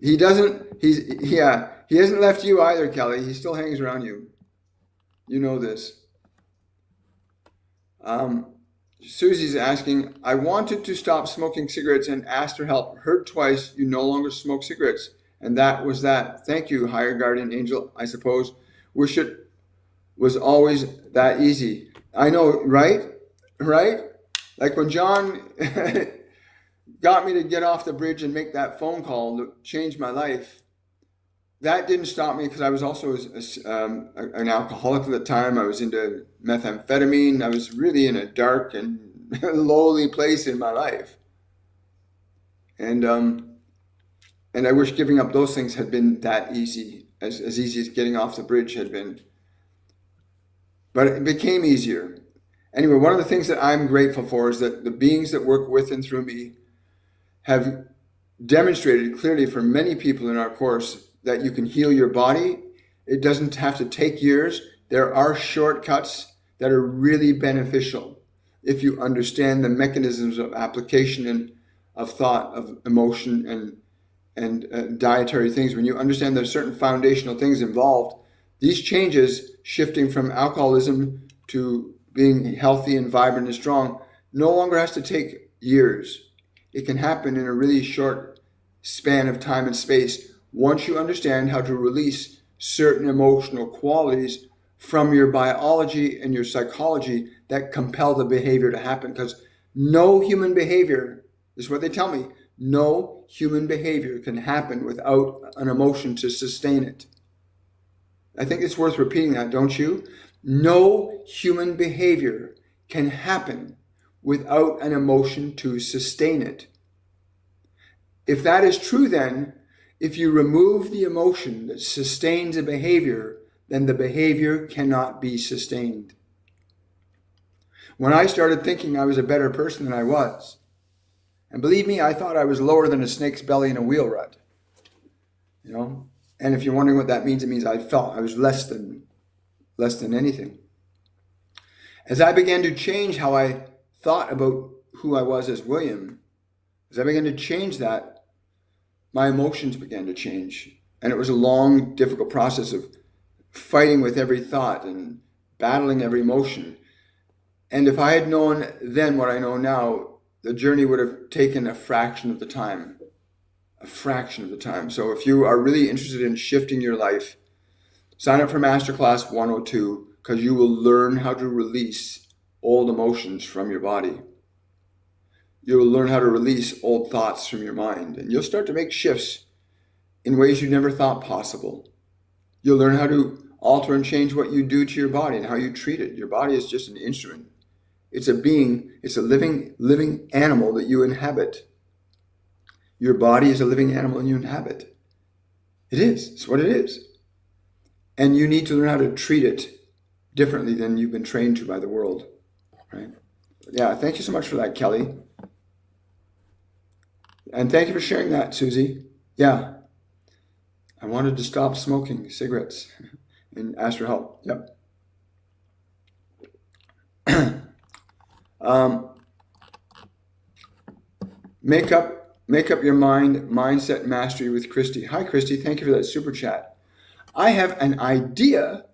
He hasn't left you either, Kelly. He still hangs around you. You know this. Susie's asking, I wanted to stop smoking cigarettes and asked for help. Heard twice you no longer smoke cigarettes. And that was that. Thank you, higher guardian angel, I suppose. Wish it was always that easy. I know, right? Right? Like when John got me to get off the bridge and make that phone call to change my life, that didn't stop me, because I was also an alcoholic at the time. I was into methamphetamine. I was really in a dark and lowly place in my life. And I wish giving up those things had been that easy, as easy as getting off the bridge had been. But it became easier. Anyway, one of the things that I'm grateful for is that the beings that work with and through me have demonstrated clearly for many people in our course that you can heal your body. It doesn't have to take years. There are shortcuts that are really beneficial if you understand the mechanisms of application and of thought, of emotion, and dietary things. When you understand there's certain foundational things involved, these changes, shifting from alcoholism to being healthy and vibrant and strong, no longer has to take years. It can happen in a really short span of time and space once you understand how to release certain emotional qualities from your biology and your psychology that compel the behavior to happen. Because no human behavior, this is what they tell me, no human behavior can happen without an emotion to sustain it. I think it's worth repeating that, don't you? No human behavior can happen without an emotion to sustain it. If that is true, then, if you remove the emotion that sustains a behavior, then the behavior cannot be sustained. When I started thinking I was a better person than I was, and believe me, I thought I was lower than a snake's belly in a wheel rut. You know? And if you're wondering what that means, it means I felt I was less than anything. As I began to change how I thought about who I was as William, as I began to change that, my emotions began to change. And it was a long, difficult process of fighting with every thought and battling every emotion. And if I had known then what I know now, the journey would have taken a fraction of the time. A fraction of the time. So if you are really interested in shifting your life, sign up for Masterclass 102, because you will learn how to release old emotions from your body. You will learn how to release old thoughts from your mind, and you'll start to make shifts in ways you never thought possible. You'll learn how to alter and change what you do to your body and how you treat it. Your body is just an instrument. It's a being, it's a living animal that you inhabit. Your body is a living animal and you inhabit. It is. It's what it is. And you need to learn how to treat it differently than you've been trained to by the world. Right? Yeah, thank you so much for that, Kelly. And thank you for sharing that, Susie. Yeah. I wanted to stop smoking cigarettes and asked for help. Yep. Make up your mind, mindset mastery with Christy. Hi, Christy. Thank you for that super chat. I have an idea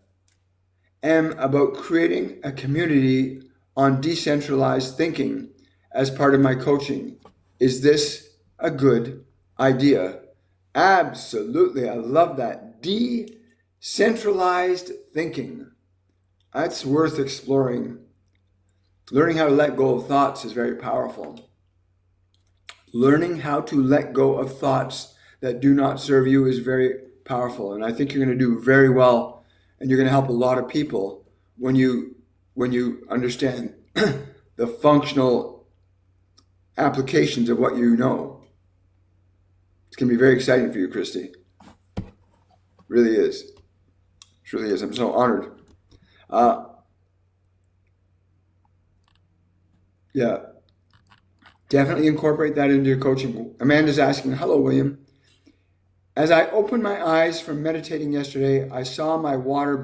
about creating a community on decentralized thinking as part of my coaching. Is this a good idea? Absolutely. I love that. Decentralized thinking. That's worth exploring. Learning how to let go of thoughts is very powerful. Learning how to let go of thoughts that do not serve you is very powerful. And I think you're going to do very well, and you're going to help a lot of people when you understand the functional applications of what you know. It's going to be very exciting for you, Christy. Really is. It really is. I'm so honored. Yeah. Definitely incorporate that into your coaching. Amanda's asking, hello, William. As I opened my eyes from meditating yesterday, I saw my water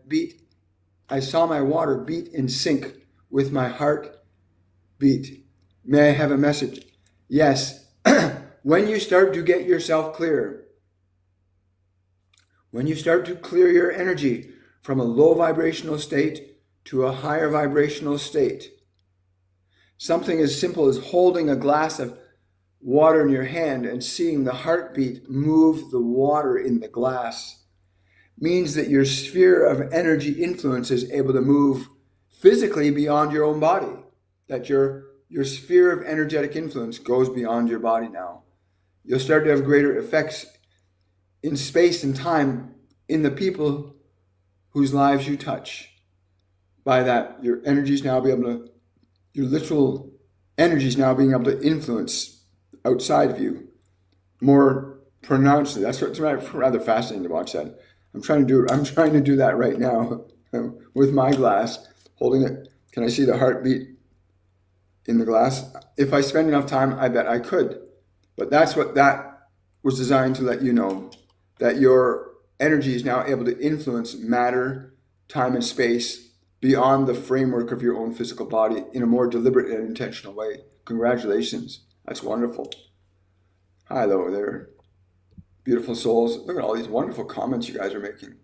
beat in sync with my heart beat. May I have a message? Yes. When you start to get yourself clear, when you start to clear your energy from a low vibrational state to a higher vibrational state, something as simple as holding a glass of water in your hand and seeing the heartbeat move the water in the glass means that your sphere of energy influence is able to move physically beyond your own body, that your sphere of energetic influence goes beyond your body now. You'll start to have greater effects in space and time in the people whose lives you touch. By that, your literal energy is now being able to influence outside of you more pronouncedly. That's what's rather fascinating to watch that. I'm trying to do that right now with my glass, holding it. Can I see the heartbeat in the glass? If I spend enough time, I bet I could. But that's what that was designed to let you know, that your energy is now able to influence matter, time, and space beyond the framework of your own physical body in a more deliberate and intentional way. Congratulations. That's wonderful. Hi, hello there. Beautiful souls. Look at all these wonderful comments you guys are making.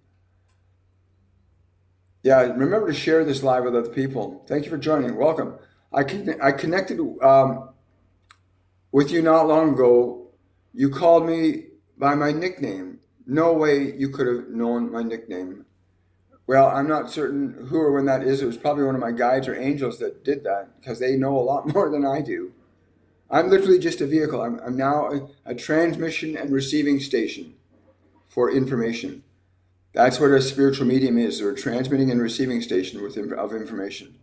Yeah, remember to share this live with other people. Thank you for joining. Welcome. I connected with you not long ago. You called me by my nickname. No way you could have known my nickname. Well, I'm not certain who or when that is. It was probably one of my guides or angels that did that, because they know a lot more than I do. I'm literally just a vehicle. I'm now a transmission and receiving station for information. That's what a spiritual medium is, or a transmitting and receiving station of information.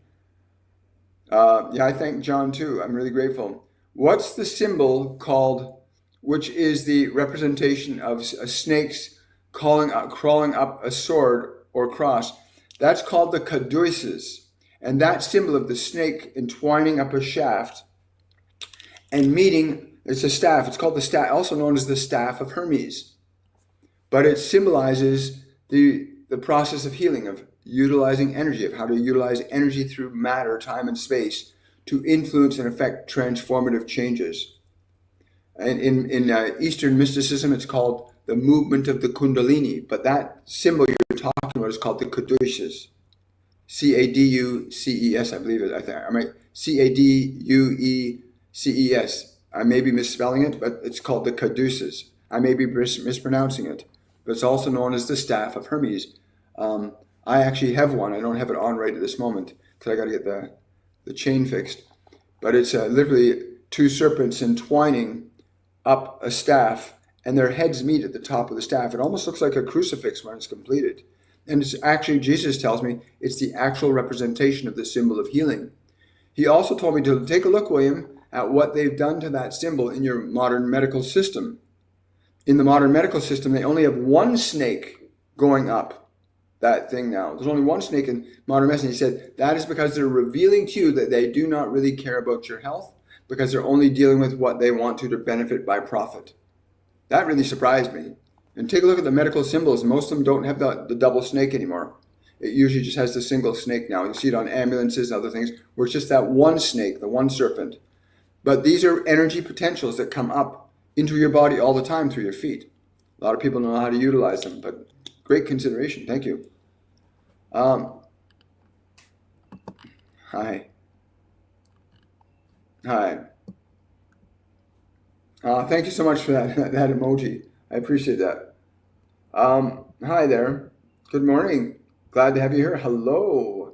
Yeah, I thank John too. I'm really grateful. What's the symbol called, which is the representation of snakes crawling up a sword or cross? That's called the caduceus. And that symbol of the snake entwining up a shaft and meeting, it's a staff. It's called the staff, also known as the staff of Hermes. But it symbolizes the process of healing, of utilizing energy, of how to utilize energy through matter, time, and space to influence and affect transformative changes. And in Eastern mysticism, it's called the movement of the Kundalini. But that symbol you're talking about is called the caduceus. Caduces, I believe it. I might Cadueces. I may be misspelling it, but it's called the caduceus. I may be mispronouncing it, but it's also known as the staff of Hermes. I actually have one. I don't have it on right at this moment because I got to get the chain fixed. But it's literally two serpents entwining up a staff, and their heads meet at the top of the staff. It almost looks like a crucifix when it's completed. And it's actually, Jesus tells me, it's the actual representation of the symbol of healing. He also told me to take a look, William, at what they've done to that symbol in your modern medical system. In the modern medical system, they only have one snake going up that thing now. There's only one snake in modern medicine. He said that is because they're revealing to you that they do not really care about your health, because they're only dealing with what they want to benefit by profit. That really surprised me. And take a look at the medical symbols. Most of them don't have the double snake anymore. It usually just has the single snake now. You see it on ambulances and other things where it's just that one snake, the one serpent. But these are energy potentials that come up into your body all the time through your feet. A lot of people know how to utilize them, but great consideration. Thank you. Hi. Hi. Thank you so much for that emoji. I appreciate that. Hi there. Good morning. Glad to have you here. Hello.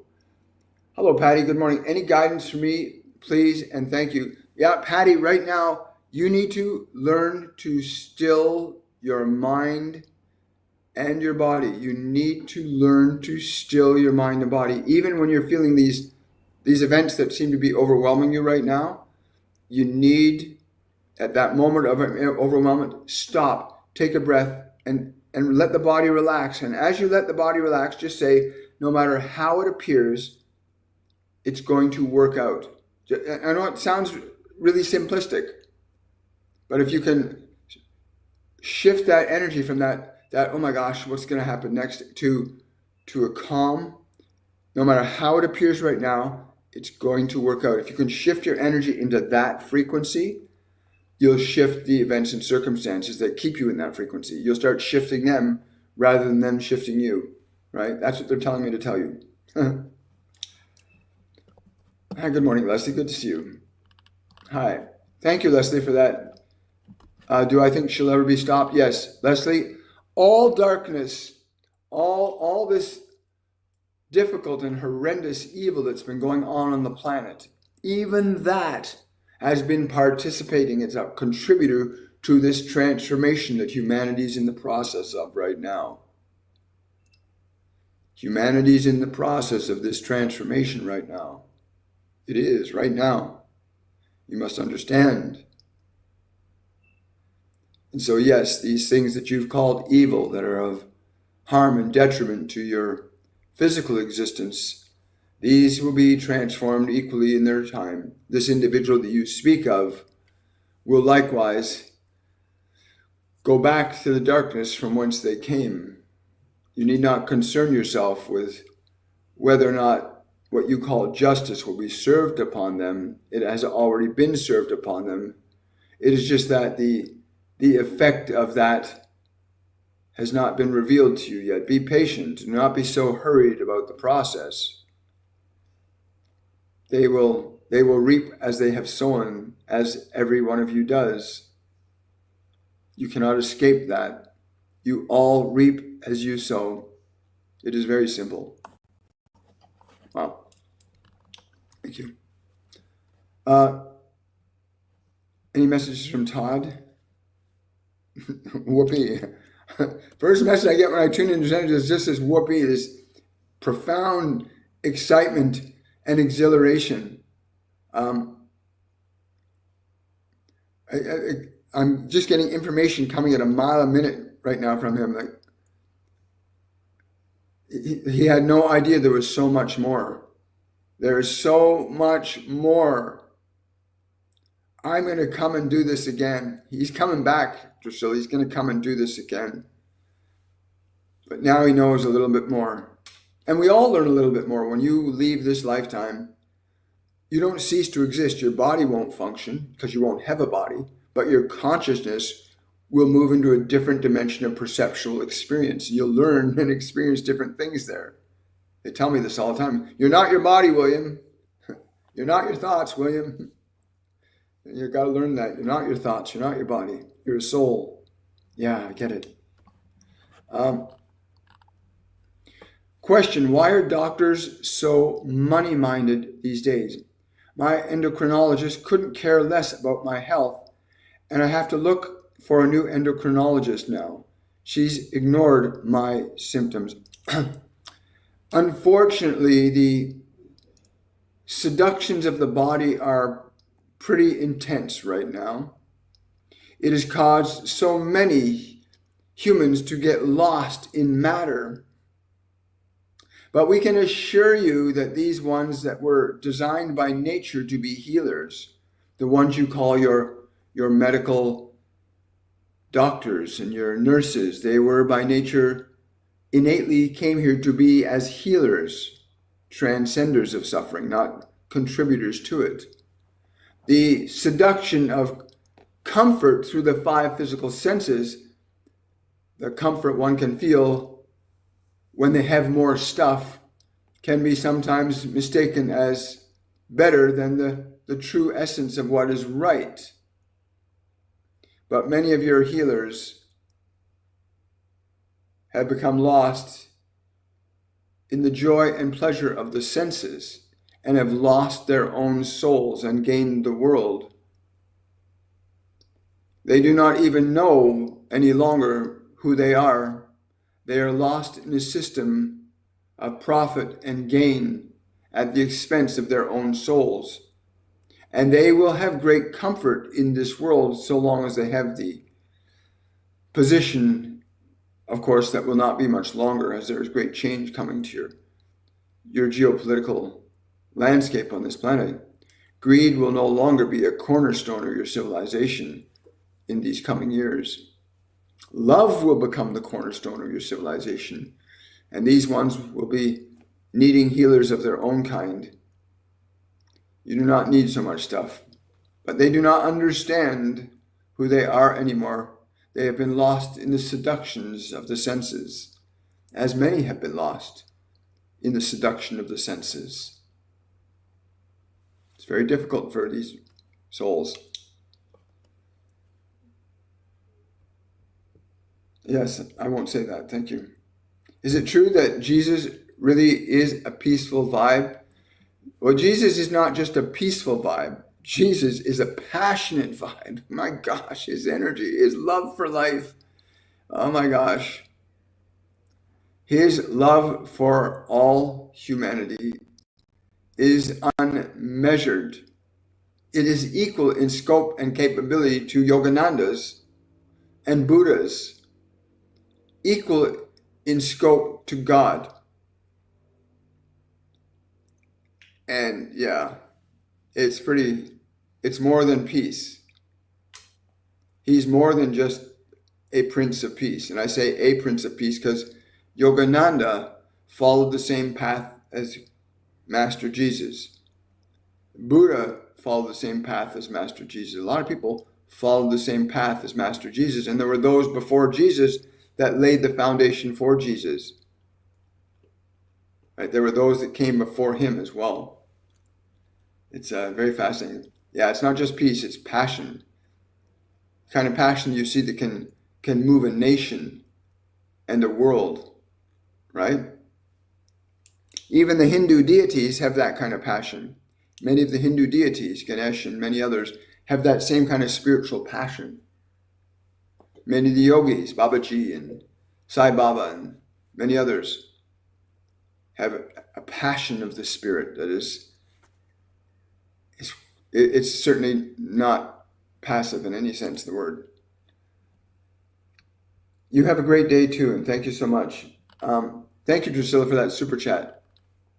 Hello, Patty. Good morning. Any guidance for me, please? And thank you. Yeah, Patty, right now, you need to learn to still your mind and your body. You need to learn to still your mind and body. Even when you're feeling these events that seem to be overwhelming you right now, you need, at that moment of overwhelmment, stop, take a breath, and let the body relax. And as you let the body relax, just say, no matter how it appears, it's going to work out. I know it sounds really simplistic, but if you can shift that energy from that oh my gosh, what's going to happen next, to a calm, no matter how it appears right now, it's going to work out. If you can shift your energy into that frequency, you'll shift the events and circumstances that keep you in that frequency. You'll start shifting them rather than them shifting you, right? That's what they're telling me to tell you. Hi, good morning, Leslie. Good to see you. Hi. Thank you, Leslie, for that. Do I think she'll ever be stopped? Yes. Leslie, all darkness, all this difficult and horrendous evil that's been going on the planet, even that has been participating as a contributor to this transformation that humanity's in the process of right now. Humanity's in the process of this transformation right now. It is, right now. You must understand. And so, yes, these things that you've called evil, that are of harm and detriment to your physical existence, these will be transformed equally in their time. This individual that you speak of will likewise go back to the darkness from whence they came. You need not concern yourself with whether or not what you call justice will be served upon them. It has already been served upon them. It is just that the effect of that has not been revealed to you yet. Be patient. Do not be so hurried about the process. They will reap as they have sown, as every one of you does. You cannot escape that. You all reap as you sow. It is very simple. Wow. Thank you. Any messages from Todd? Whoopee. First message I get when I tune into Zen is just this whoopee, this profound excitement and exhilaration. I'm just getting information coming at a mile a minute right now from him. Like, he had no idea there was so much more. There is so much more. I'm going to come and do this again. He's coming back, Drusilla. He's going to come and do this again. But now he knows a little bit more. And we all learn a little bit more. When you leave this lifetime, you don't cease to exist. Your body won't function because you won't have a body, but your consciousness will move into a different dimension of perceptual experience. You'll learn and experience different things there. They tell me this all the time. You're not your body, William. You're not your thoughts, William. You've got to learn that. You're not your thoughts. You're not your body. You're a soul. Yeah, I get it. Question, why are doctors so money-minded these days? My endocrinologist couldn't care less about my health, and I have to look for a new endocrinologist now. She's ignored my symptoms. Unfortunately, the seductions of the body are pretty intense right now. It has caused so many humans to get lost in matter. But we can assure you that these ones that were designed by nature to be healers, the ones you call your medical doctors and your nurses, they were by nature innately came here to be as healers, transcenders of suffering, not contributors to it. The seduction of comfort through the five physical senses, the comfort one can feel when they have more stuff, can be sometimes mistaken as better than the true essence of what is right. But many of your healers have become lost in the joy and pleasure of the senses and have lost their own souls and gained the world. They do not even know any longer who they are. They are lost in a system of profit and gain at the expense of their own souls. And they will have great comfort in this world so long as they have the position, of course, that will not be much longer as there is great change coming to your geopolitical landscape on this planet. Greed will no longer be a cornerstone of your civilization in these coming years. Love will become the cornerstone of your civilization, and these ones will be needing healers of their own kind. You do not need so much stuff, but they do not understand who they are anymore. They have been lost in the seductions of the senses, as many have been lost in the seduction of the senses. It's very difficult for these souls. Yes, I won't say that. Thank you. Is it true that Jesus really is a peaceful vibe? Well, Jesus is not just a peaceful vibe. Jesus is a passionate vibe. My gosh, his energy, his love for life. Oh my gosh. His love for all humanity is unmeasured. It is equal in scope and capability to Yogananda's and Buddha's. Equal in scope to God. And yeah, it's more than peace. He's more than just a Prince of Peace. And I say a Prince of Peace because Yogananda followed the same path as Master Jesus. Buddha followed the same path as Master Jesus. A lot of people followed the same path as Master Jesus. And there were those before Jesus that laid the foundation for Jesus. Right? There were those that came before him as well. It's very fascinating. Yeah, it's not just peace, it's passion. The kind of passion you see that can move a nation and a world, right? Even the Hindu deities have that kind of passion. Many of the Hindu deities, Ganesh and many others, have that same kind of spiritual passion. Many of the yogis, Babaji and Sai Baba and many others, have a passion of the spirit that it's certainly not passive in any sense of the word. You have a great day too, and thank you so much. Thank you, Drusilla, for that super chat.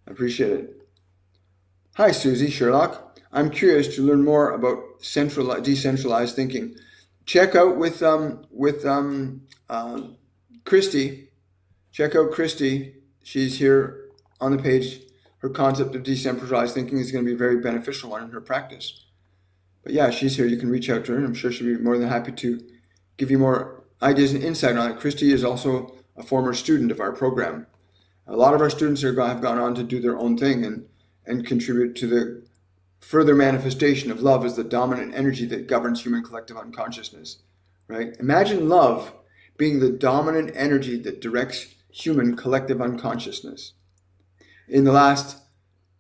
I appreciate it. Hi, Susie Sherlock. I'm curious to learn more about decentralized thinking. Check out with Christy. Check out Christy. She's here on the page. Her concept of decentralized thinking is going to be a very beneficial one in her practice. But yeah, she's here. You can reach out to her, and I'm sure she'll be more than happy to give you more ideas and insight on it. Christy is also a former student of our program. A lot of our students have gone on to do their own thing and contribute to the further manifestation of love as the dominant energy that governs human collective unconsciousness, right? Imagine love being the dominant energy that directs human collective unconsciousness. In the last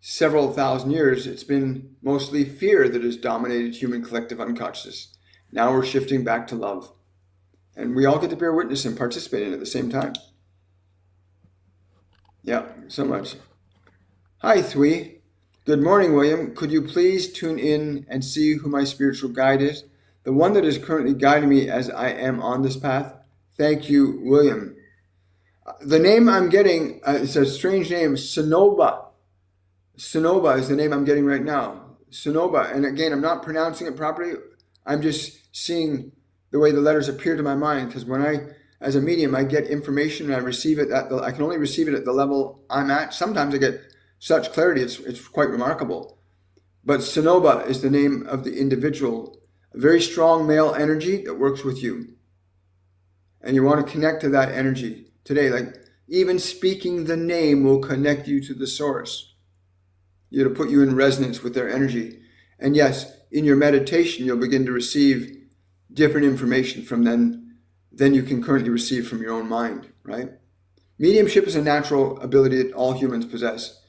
several thousand years, it's been mostly fear that has dominated human collective unconsciousness. Now we're shifting back to love. And we all get to bear witness and participate in it at the same time. Yeah, so much. Hi, Thwee. Good morning, William. Could you please tune in and see who my spiritual guide is? The one that is currently guiding me as I am on this path? Thank you, William. The name I'm getting, it's a strange name, Sonoba. Sonoba is the name I'm getting right now. Sonoba. And again, I'm not pronouncing it properly. I'm just seeing the way the letters appear to my mind, because when as a medium, I get information and I receive it I can only receive it at the level I'm at. Sometimes I get such clarity, it's quite remarkable. But Sonoba is the name of the individual, a very strong male energy that works with you. And you want to connect to that energy today. Like even speaking the name will connect you to the source. It'll put you in resonance with their energy. And yes, in your meditation, you'll begin to receive different information from them than you can currently receive from your own mind, right? Mediumship is a natural ability that all humans possess.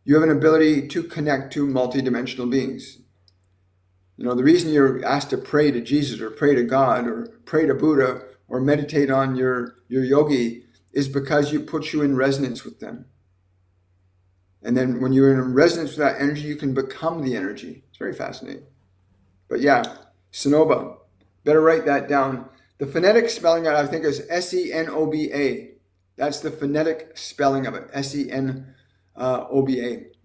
You have an ability to connect to multidimensional beings. You know, the reason you're asked to pray to Jesus or pray to God or pray to Buddha or meditate on your yogi is because it puts you in resonance with them. And then when you're in resonance with that energy, you can become the energy. It's very fascinating. But yeah, Sonoba. Better write that down. The phonetic spelling, I think, is Senoba. That's the phonetic spelling of it. Senoba.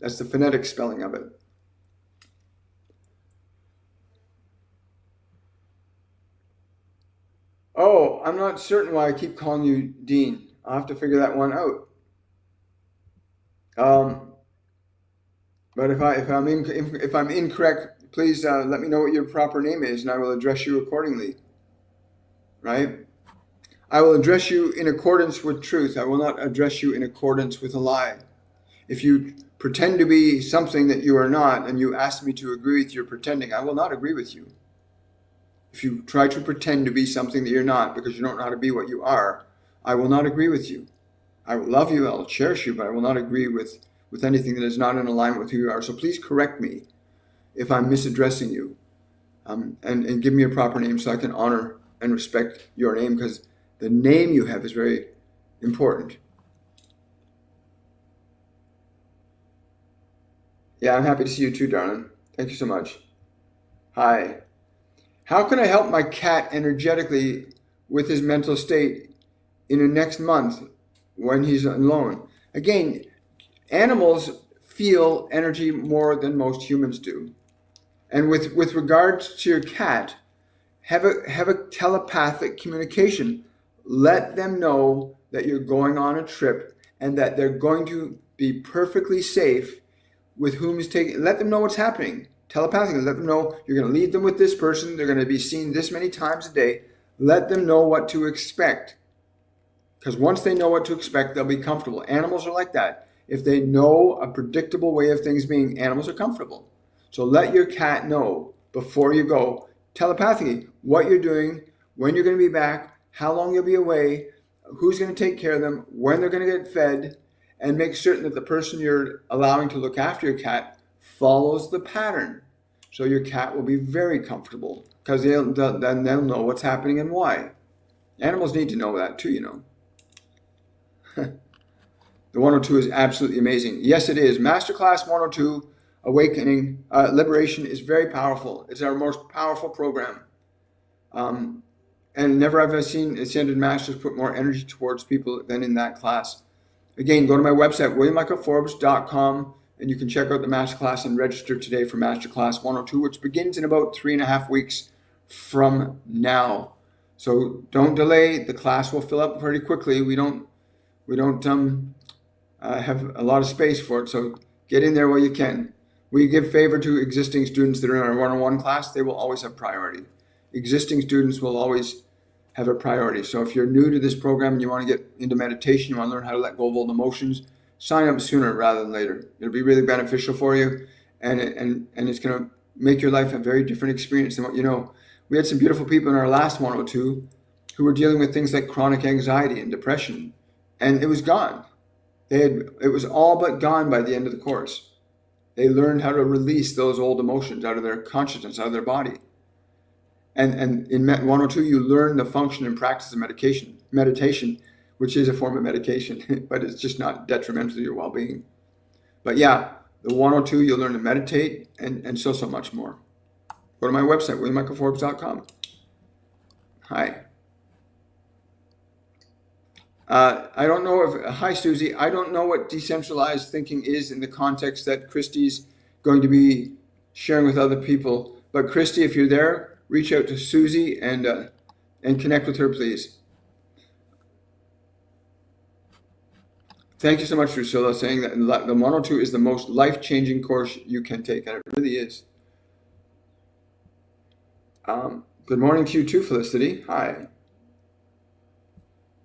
That's the phonetic spelling of it. Oh, I'm not certain why I keep calling you Dean. I'll have to figure that one out. But if I'm incorrect, please let me know what your proper name is, and I will address you accordingly. Right? I will address you in accordance with truth. I will not address you in accordance with a lie. If you pretend to be something that you are not, and you ask me to agree with your pretending, I will not agree with you. If you try to pretend to be something that you're not because you don't know how to be what you are, I will not agree with you. I will love you, I will cherish you, but I will not agree with anything that is not in alignment with who you are. So please correct me if I'm misaddressing you, and give me a proper name so I can honor and respect your name, because the name you have is very important. Yeah, I'm happy to see you too, darling. Thank you so much. Hi. How can I help my cat energetically with his mental state in the next month when he's alone? Again, animals feel energy more than most humans do. And with regards to your cat, have a telepathic communication. Let them know that you're going on a trip and that they're going to be perfectly safe with whom is taking. Let them know what's happening telepathically. Let them know you're going to leave them with this person. They're going to be seen this many times a day. Let them know what to expect. Because once they know what to expect, they'll be comfortable. Animals are like that. If they know a predictable way of things being, animals are comfortable. So let your cat know before you go, telepathically, what you're doing, when you're going to be back, how long you'll be away, who's going to take care of them, when they're going to get fed, and make certain that the person you're allowing to look after your cat follows the pattern. So your cat will be very comfortable because then they'll know what's happening and why. Animals need to know that too, you know. The 102 is absolutely amazing. Yes, it is. Masterclass 102, Awakening, Liberation is very powerful. It's our most powerful program. And never have I seen Ascended Masters put more energy towards people than in that class. Again, go to my website, williammichaelforbes.com, and you can check out the masterclass and register today for Masterclass 102, which begins in about 3.5 weeks from now. So don't delay. The class will fill up pretty quickly. We don't have a lot of space for it, so get in there while you can. We give favor to existing students that are in our one-on-one class. They will always have priority. Existing students will always have a priority. So if you're new to this program and you want to get into meditation, you want to learn how to let go of old emotions, sign up sooner rather than later. It'll be really beneficial for you, and it's going to make your life a very different experience than what you know. We had some beautiful people in our last 102 who were dealing with things like chronic anxiety and depression, and it was gone. It was all but gone by the end of the course. They learned how to release those old emotions out of their consciousness, out of their body. And in 102, you learn the function and practice of meditation, which is a form of medication, but it's just not detrimental to your well-being. But yeah, the 102, you'll learn to meditate and so much more. Go to my website, williammichaelforbes.com. Hi. I don't know if, hi Susie, I don't know what decentralized thinking is in the context that Christy's going to be sharing with other people. But Christy, if you're there, reach out to Susie and connect with her, please. Thank you so much, Drusilla, saying that the 102 is the most life-changing course you can take, and it really is. Good morning to you too, Felicity. Hi.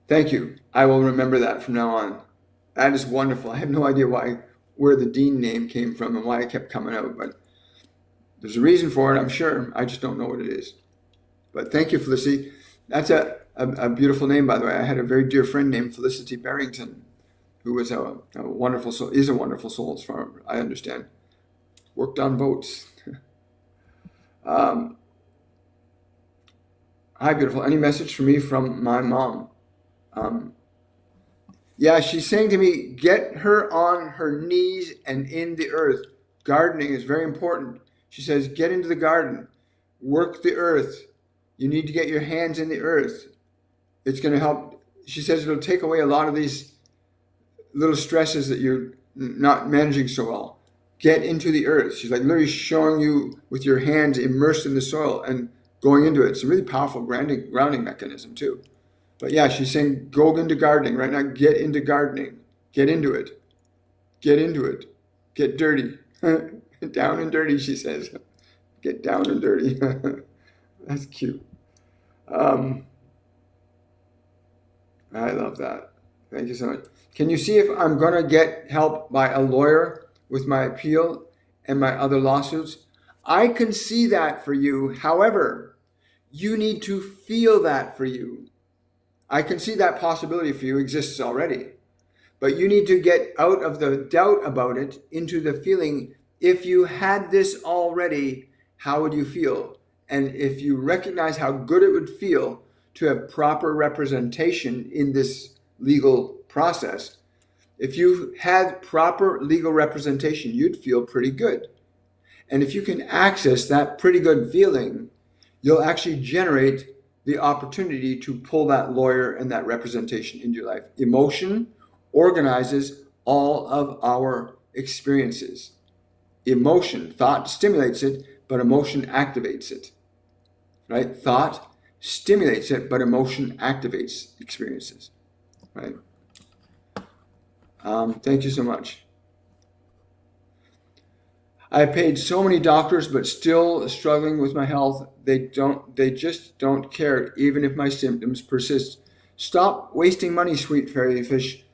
Thank you. I will remember that from now on. That is wonderful. I have no idea where the Dean name came from and why it kept coming out, but there's a reason for it, I'm sure. I just don't know what it is. But thank you, Felicity. That's a beautiful name, by the way. I had a very dear friend named Felicity Barrington, who was a wonderful soul, is a wonderful soul, as far as I understand. Worked on boats. Hi, beautiful. Any message for me from my mom? Yeah, she's saying to me, get her on her knees and in the earth. Gardening is very important. She says, get into the garden, work the earth. You need to get your hands in the earth. It's going to help. She says it'll take away a lot of these little stresses that you're not managing so well. Get into the earth. She's like literally showing you with your hands immersed in the soil and going into it. It's a really powerful grounding mechanism too. But yeah, she's saying go into gardening right now. Get into gardening. Get into it. Get into it. Get dirty. Down and dirty, she says. Get down and dirty. That's cute. I love that. Thank you so much. Can you see if I'm going to get help by a lawyer with my appeal and my other lawsuits? I can see that for you. However, you need to feel that for you. I can see that possibility for you exists already. But you need to get out of the doubt about it into the feeling, if you had this already, how would you feel? And if you recognize how good it would feel to have proper representation in this legal process, if you had proper legal representation, you'd feel pretty good. And if you can access that pretty good feeling, you'll actually generate the opportunity to pull that lawyer and that representation into your life. Emotion organizes all of our experiences. Emotion, thought stimulates it, but emotion activates it. Right? Thought stimulates it, but emotion activates experiences. Right? Thank you so much. I've paid so many doctors, but still struggling with my health. They just don't care, even if my symptoms persist. Stop wasting money, sweet fairy fish.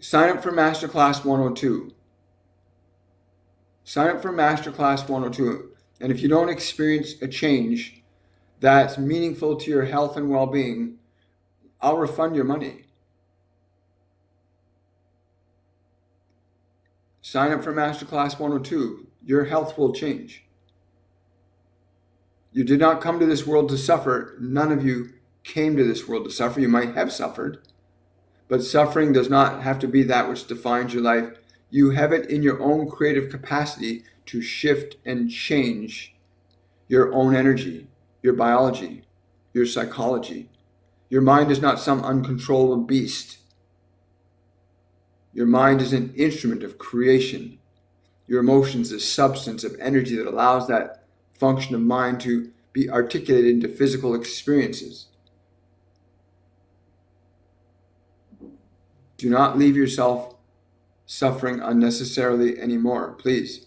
Sign up for Masterclass 102. Sign up for Masterclass 102. And if you don't experience a change that's meaningful to your health and well-being, I'll refund your money. Sign up for Masterclass 102. Your health will change. You did not come to this world to suffer. None of you came to this world to suffer. You might have suffered, but suffering does not have to be that which defines your life. You have it in your own creative capacity to shift and change your own energy, your biology, your psychology. Your mind is not some uncontrollable beast. Your mind is an instrument of creation. Your emotions is substance of energy that allows that function of mind to be articulated into physical experiences. Do not leave yourself suffering unnecessarily anymore, please.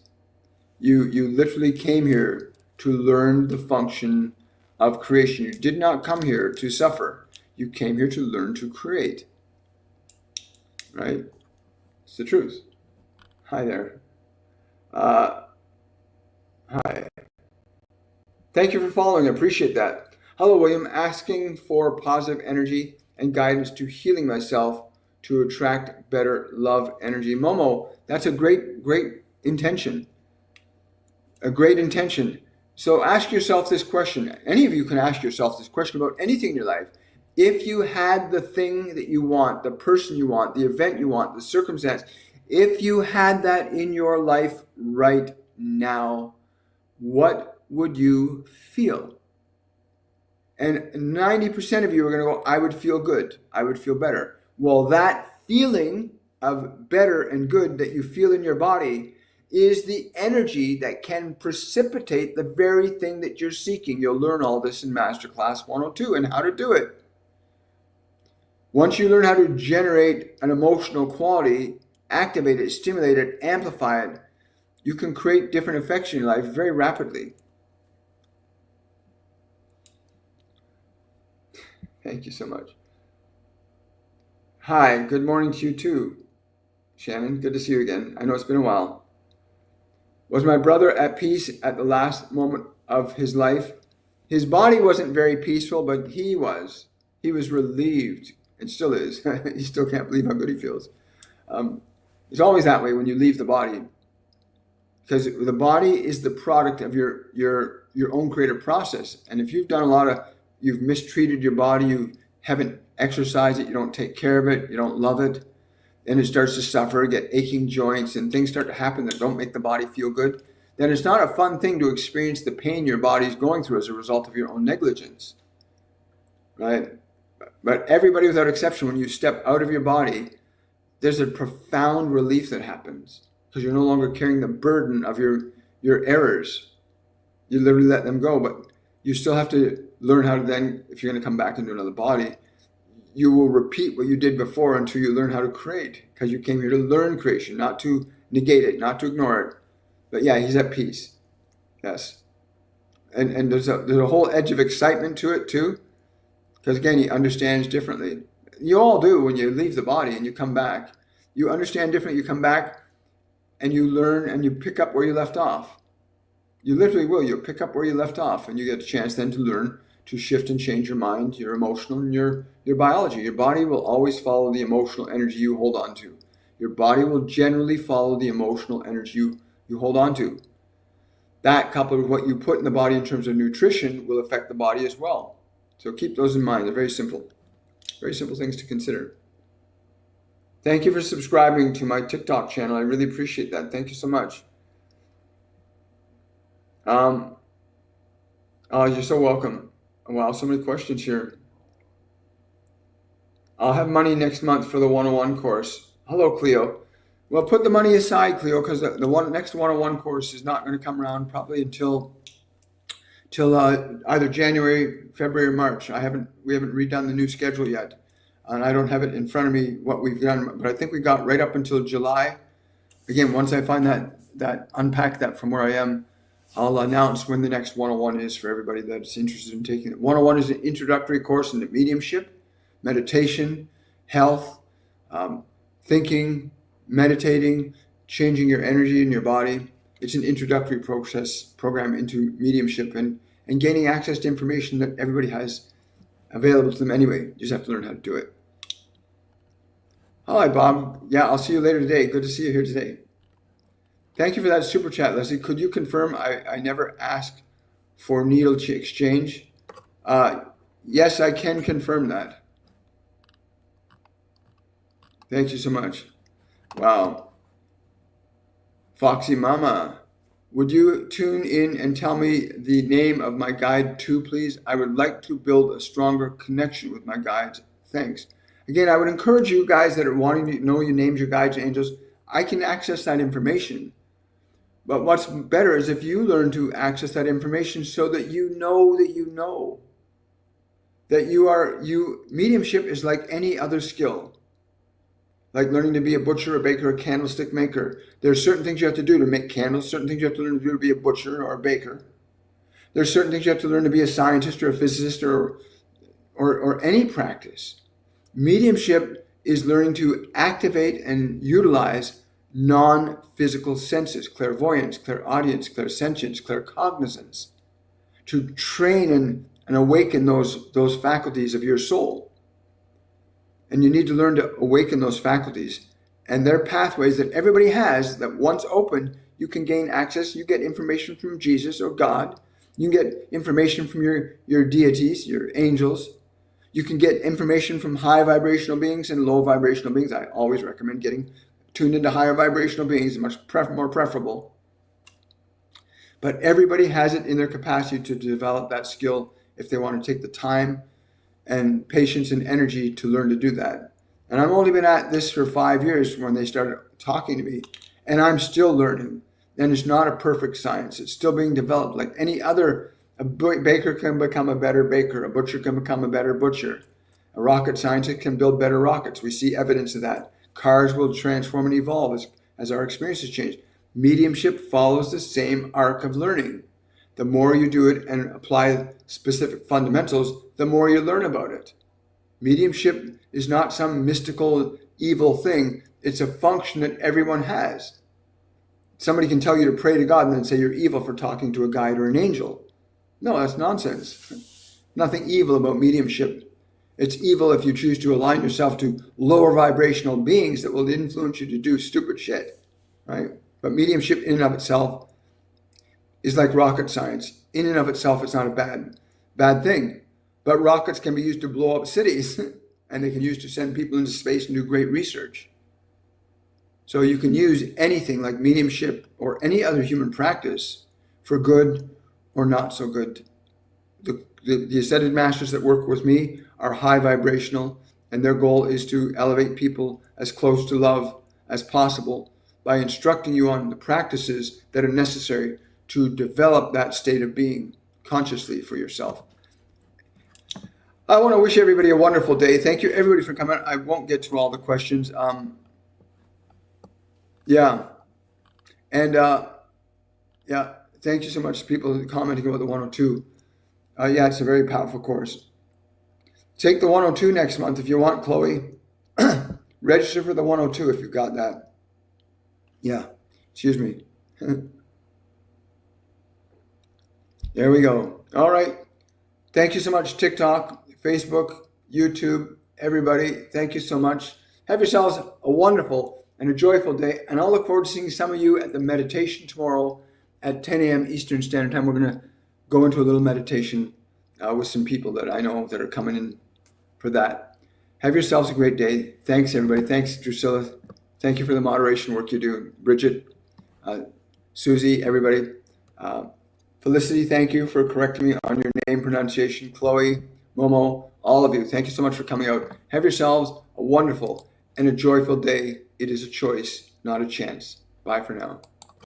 You literally came here to learn the function of creation. You did not come here to suffer. You came here to learn to create. Right? It's the truth. Hi there. Hi. Thank you for following. I appreciate that. Hello, William. Asking for positive energy and guidance to healing myself to attract better love energy. Momo, that's a great intention. A great intention. So ask yourself this question. Any of you can ask yourself this question about anything in your life. If you had the thing that you want, the person you want, the event you want, the circumstance, if you had that in your life right now, what would you feel? And 90% of you are going to go, I would feel good. I would feel better. Well, that feeling of better and good that you feel in your body is the energy that can precipitate the very thing that you're seeking. You'll learn all this in Masterclass 102 and how to do it. Once you learn how to generate an emotional quality, activate it, stimulate it, amplify it, you can create different effects in your life very rapidly. Thank you so much. Hi, good morning to you too, Shannon. Good to see you again. I know it's been a while. Was my brother at peace at the last moment of his life? His body wasn't very peaceful, but he was. He was relieved. It still is. He still can't believe how good he feels. It's always that way when you leave the body, because the body is the product of your own creative process. And if you've done you've mistreated your body, you haven't exercised it, you don't take care of it, you don't love it, and it starts to suffer, get aching joints, and things start to happen that don't make the body feel good, then it's not a fun thing to experience the pain your body's going through as a result of your own negligence, right? But everybody without exception, when you step out of your body, there's a profound relief that happens because you're no longer carrying the burden of your errors. You literally let them go, but you still have to learn how to then, if you're going to come back into another body, you will repeat what you did before until you learn how to create, because you came here to learn creation, not to negate it, not to ignore it. But yeah, he's at peace. Yes. And there's a whole edge of excitement to it too, because again, he understands differently. You all do when you leave the body and you come back. You understand differently. You come back and you learn and you pick up where you left off. You literally will. You'll pick up where you left off, and you get a chance then to learn to shift and change your mind, your emotional, and your biology. Your body will always follow the emotional energy you hold on to. Your body will generally follow the emotional energy you hold on to. That, coupled with what you put in the body in terms of nutrition, will affect the body as well. So keep those in mind. They're very simple things to consider. Thank you for subscribing to my TikTok channel. I really appreciate that. Thank you so much. You're so welcome. Wow, so many questions here. I'll have money next month for the 101 course. Hello, Cleo. Well, put the money aside, Cleo, because the next 101 course is not going to come around probably until either January, February, or March. We haven't redone the new schedule yet, and I don't have it in front of me what we've done, but I think we got right up until July. Again, once I find that unpack that from where I am, I'll announce when the next 101 is for everybody that's interested in taking it. 101 is an introductory course into mediumship, meditation, health, thinking, meditating, changing your energy in your body. It's an introductory program into mediumship and gaining access to information that everybody has available to them anyway. You just have to learn how to do it. Hi, Bob. Yeah, I'll see you later today. Good to see you here today. Thank you for that super chat, Leslie. Could you confirm I never asked for needle exchange? Yes, I can confirm that. Thank you so much. Wow. Foxy Mama, would you tune in and tell me the name of my guide too, please? I would like to build a stronger connection with my guides. Thanks. Again, I would encourage you guys that are wanting to know your names, your guides, and angels. I can access that information. But what's better is if you learn to access that information so that you know that you know. That mediumship is like any other skill. Like learning to be a butcher, a baker, a candlestick maker. There's certain things you have to do to make candles, certain things you have to learn to do to be a butcher or a baker. There's certain things you have to learn to be a scientist or a physicist or any practice. Mediumship is learning to activate and utilize non-physical senses, clairvoyance, clairaudience, clairsentience, claircognizance, to train and awaken those faculties of your soul. And you need to learn to awaken those faculties. And there are pathways that everybody has that once open, you can gain access. You get information from Jesus or God. You can get information from your deities, your angels. You can get information from high vibrational beings and low vibrational beings. I always recommend getting tuned into higher vibrational beings, much more preferable. But everybody has it in their capacity to develop that skill if they want to take the time and patience and energy to learn to do that. And I've only been at this for 5 years when they started talking to me, and I'm still learning. And it's not a perfect science. It's still being developed. Like any other, a baker can become a better baker. A butcher can become a better butcher. A rocket scientist can build better rockets. We see evidence of that. Cars will transform and evolve as our experiences change. Mediumship follows the same arc of learning. The more you do it and apply specific fundamentals, the more you learn about it. Mediumship is not some mystical evil thing. It's a function that everyone has. Somebody can tell you to pray to God and then say you're evil for talking to a guide or an angel. No, that's nonsense. Nothing evil about mediumship. It's evil if you choose to align yourself to lower vibrational beings that will influence you to do stupid shit, right? But mediumship in and of itself is like rocket science. In and of itself, it's not a bad thing. But rockets can be used to blow up cities, and they can use to send people into space and do great research. So you can use anything like mediumship or any other human practice for good or not so good. The ascended masters that work with me are high vibrational, and their goal is to elevate people as close to love as possible by instructing you on the practices that are necessary to develop that state of being consciously for yourself. I want to wish everybody a wonderful day. Thank you, everybody, for coming. I won't get to all the questions. Thank you so much, people commenting about the 102. It's a very powerful course. Take the 102 next month if you want, Chloe. Register for the 102 if you've got that. Excuse me. There we go. All right. Thank you so much, TikTok, Facebook, YouTube, everybody. Thank you so much. Have yourselves a wonderful and a joyful day. And I'll look forward to seeing some of you at the meditation tomorrow at 10 a.m. Eastern Standard Time. We're going to go into a little meditation with some people that I know that are coming in for that. Have yourselves a great day. Thanks, everybody. Thanks, Drusilla. Thank you for the moderation work you do. Bridget, Susie, everybody. Felicity, thank you for correcting me on your name pronunciation. Chloe, Momo, all of you, thank you so much for coming out. Have yourselves a wonderful and a joyful day. It is a choice, not a chance. Bye for now.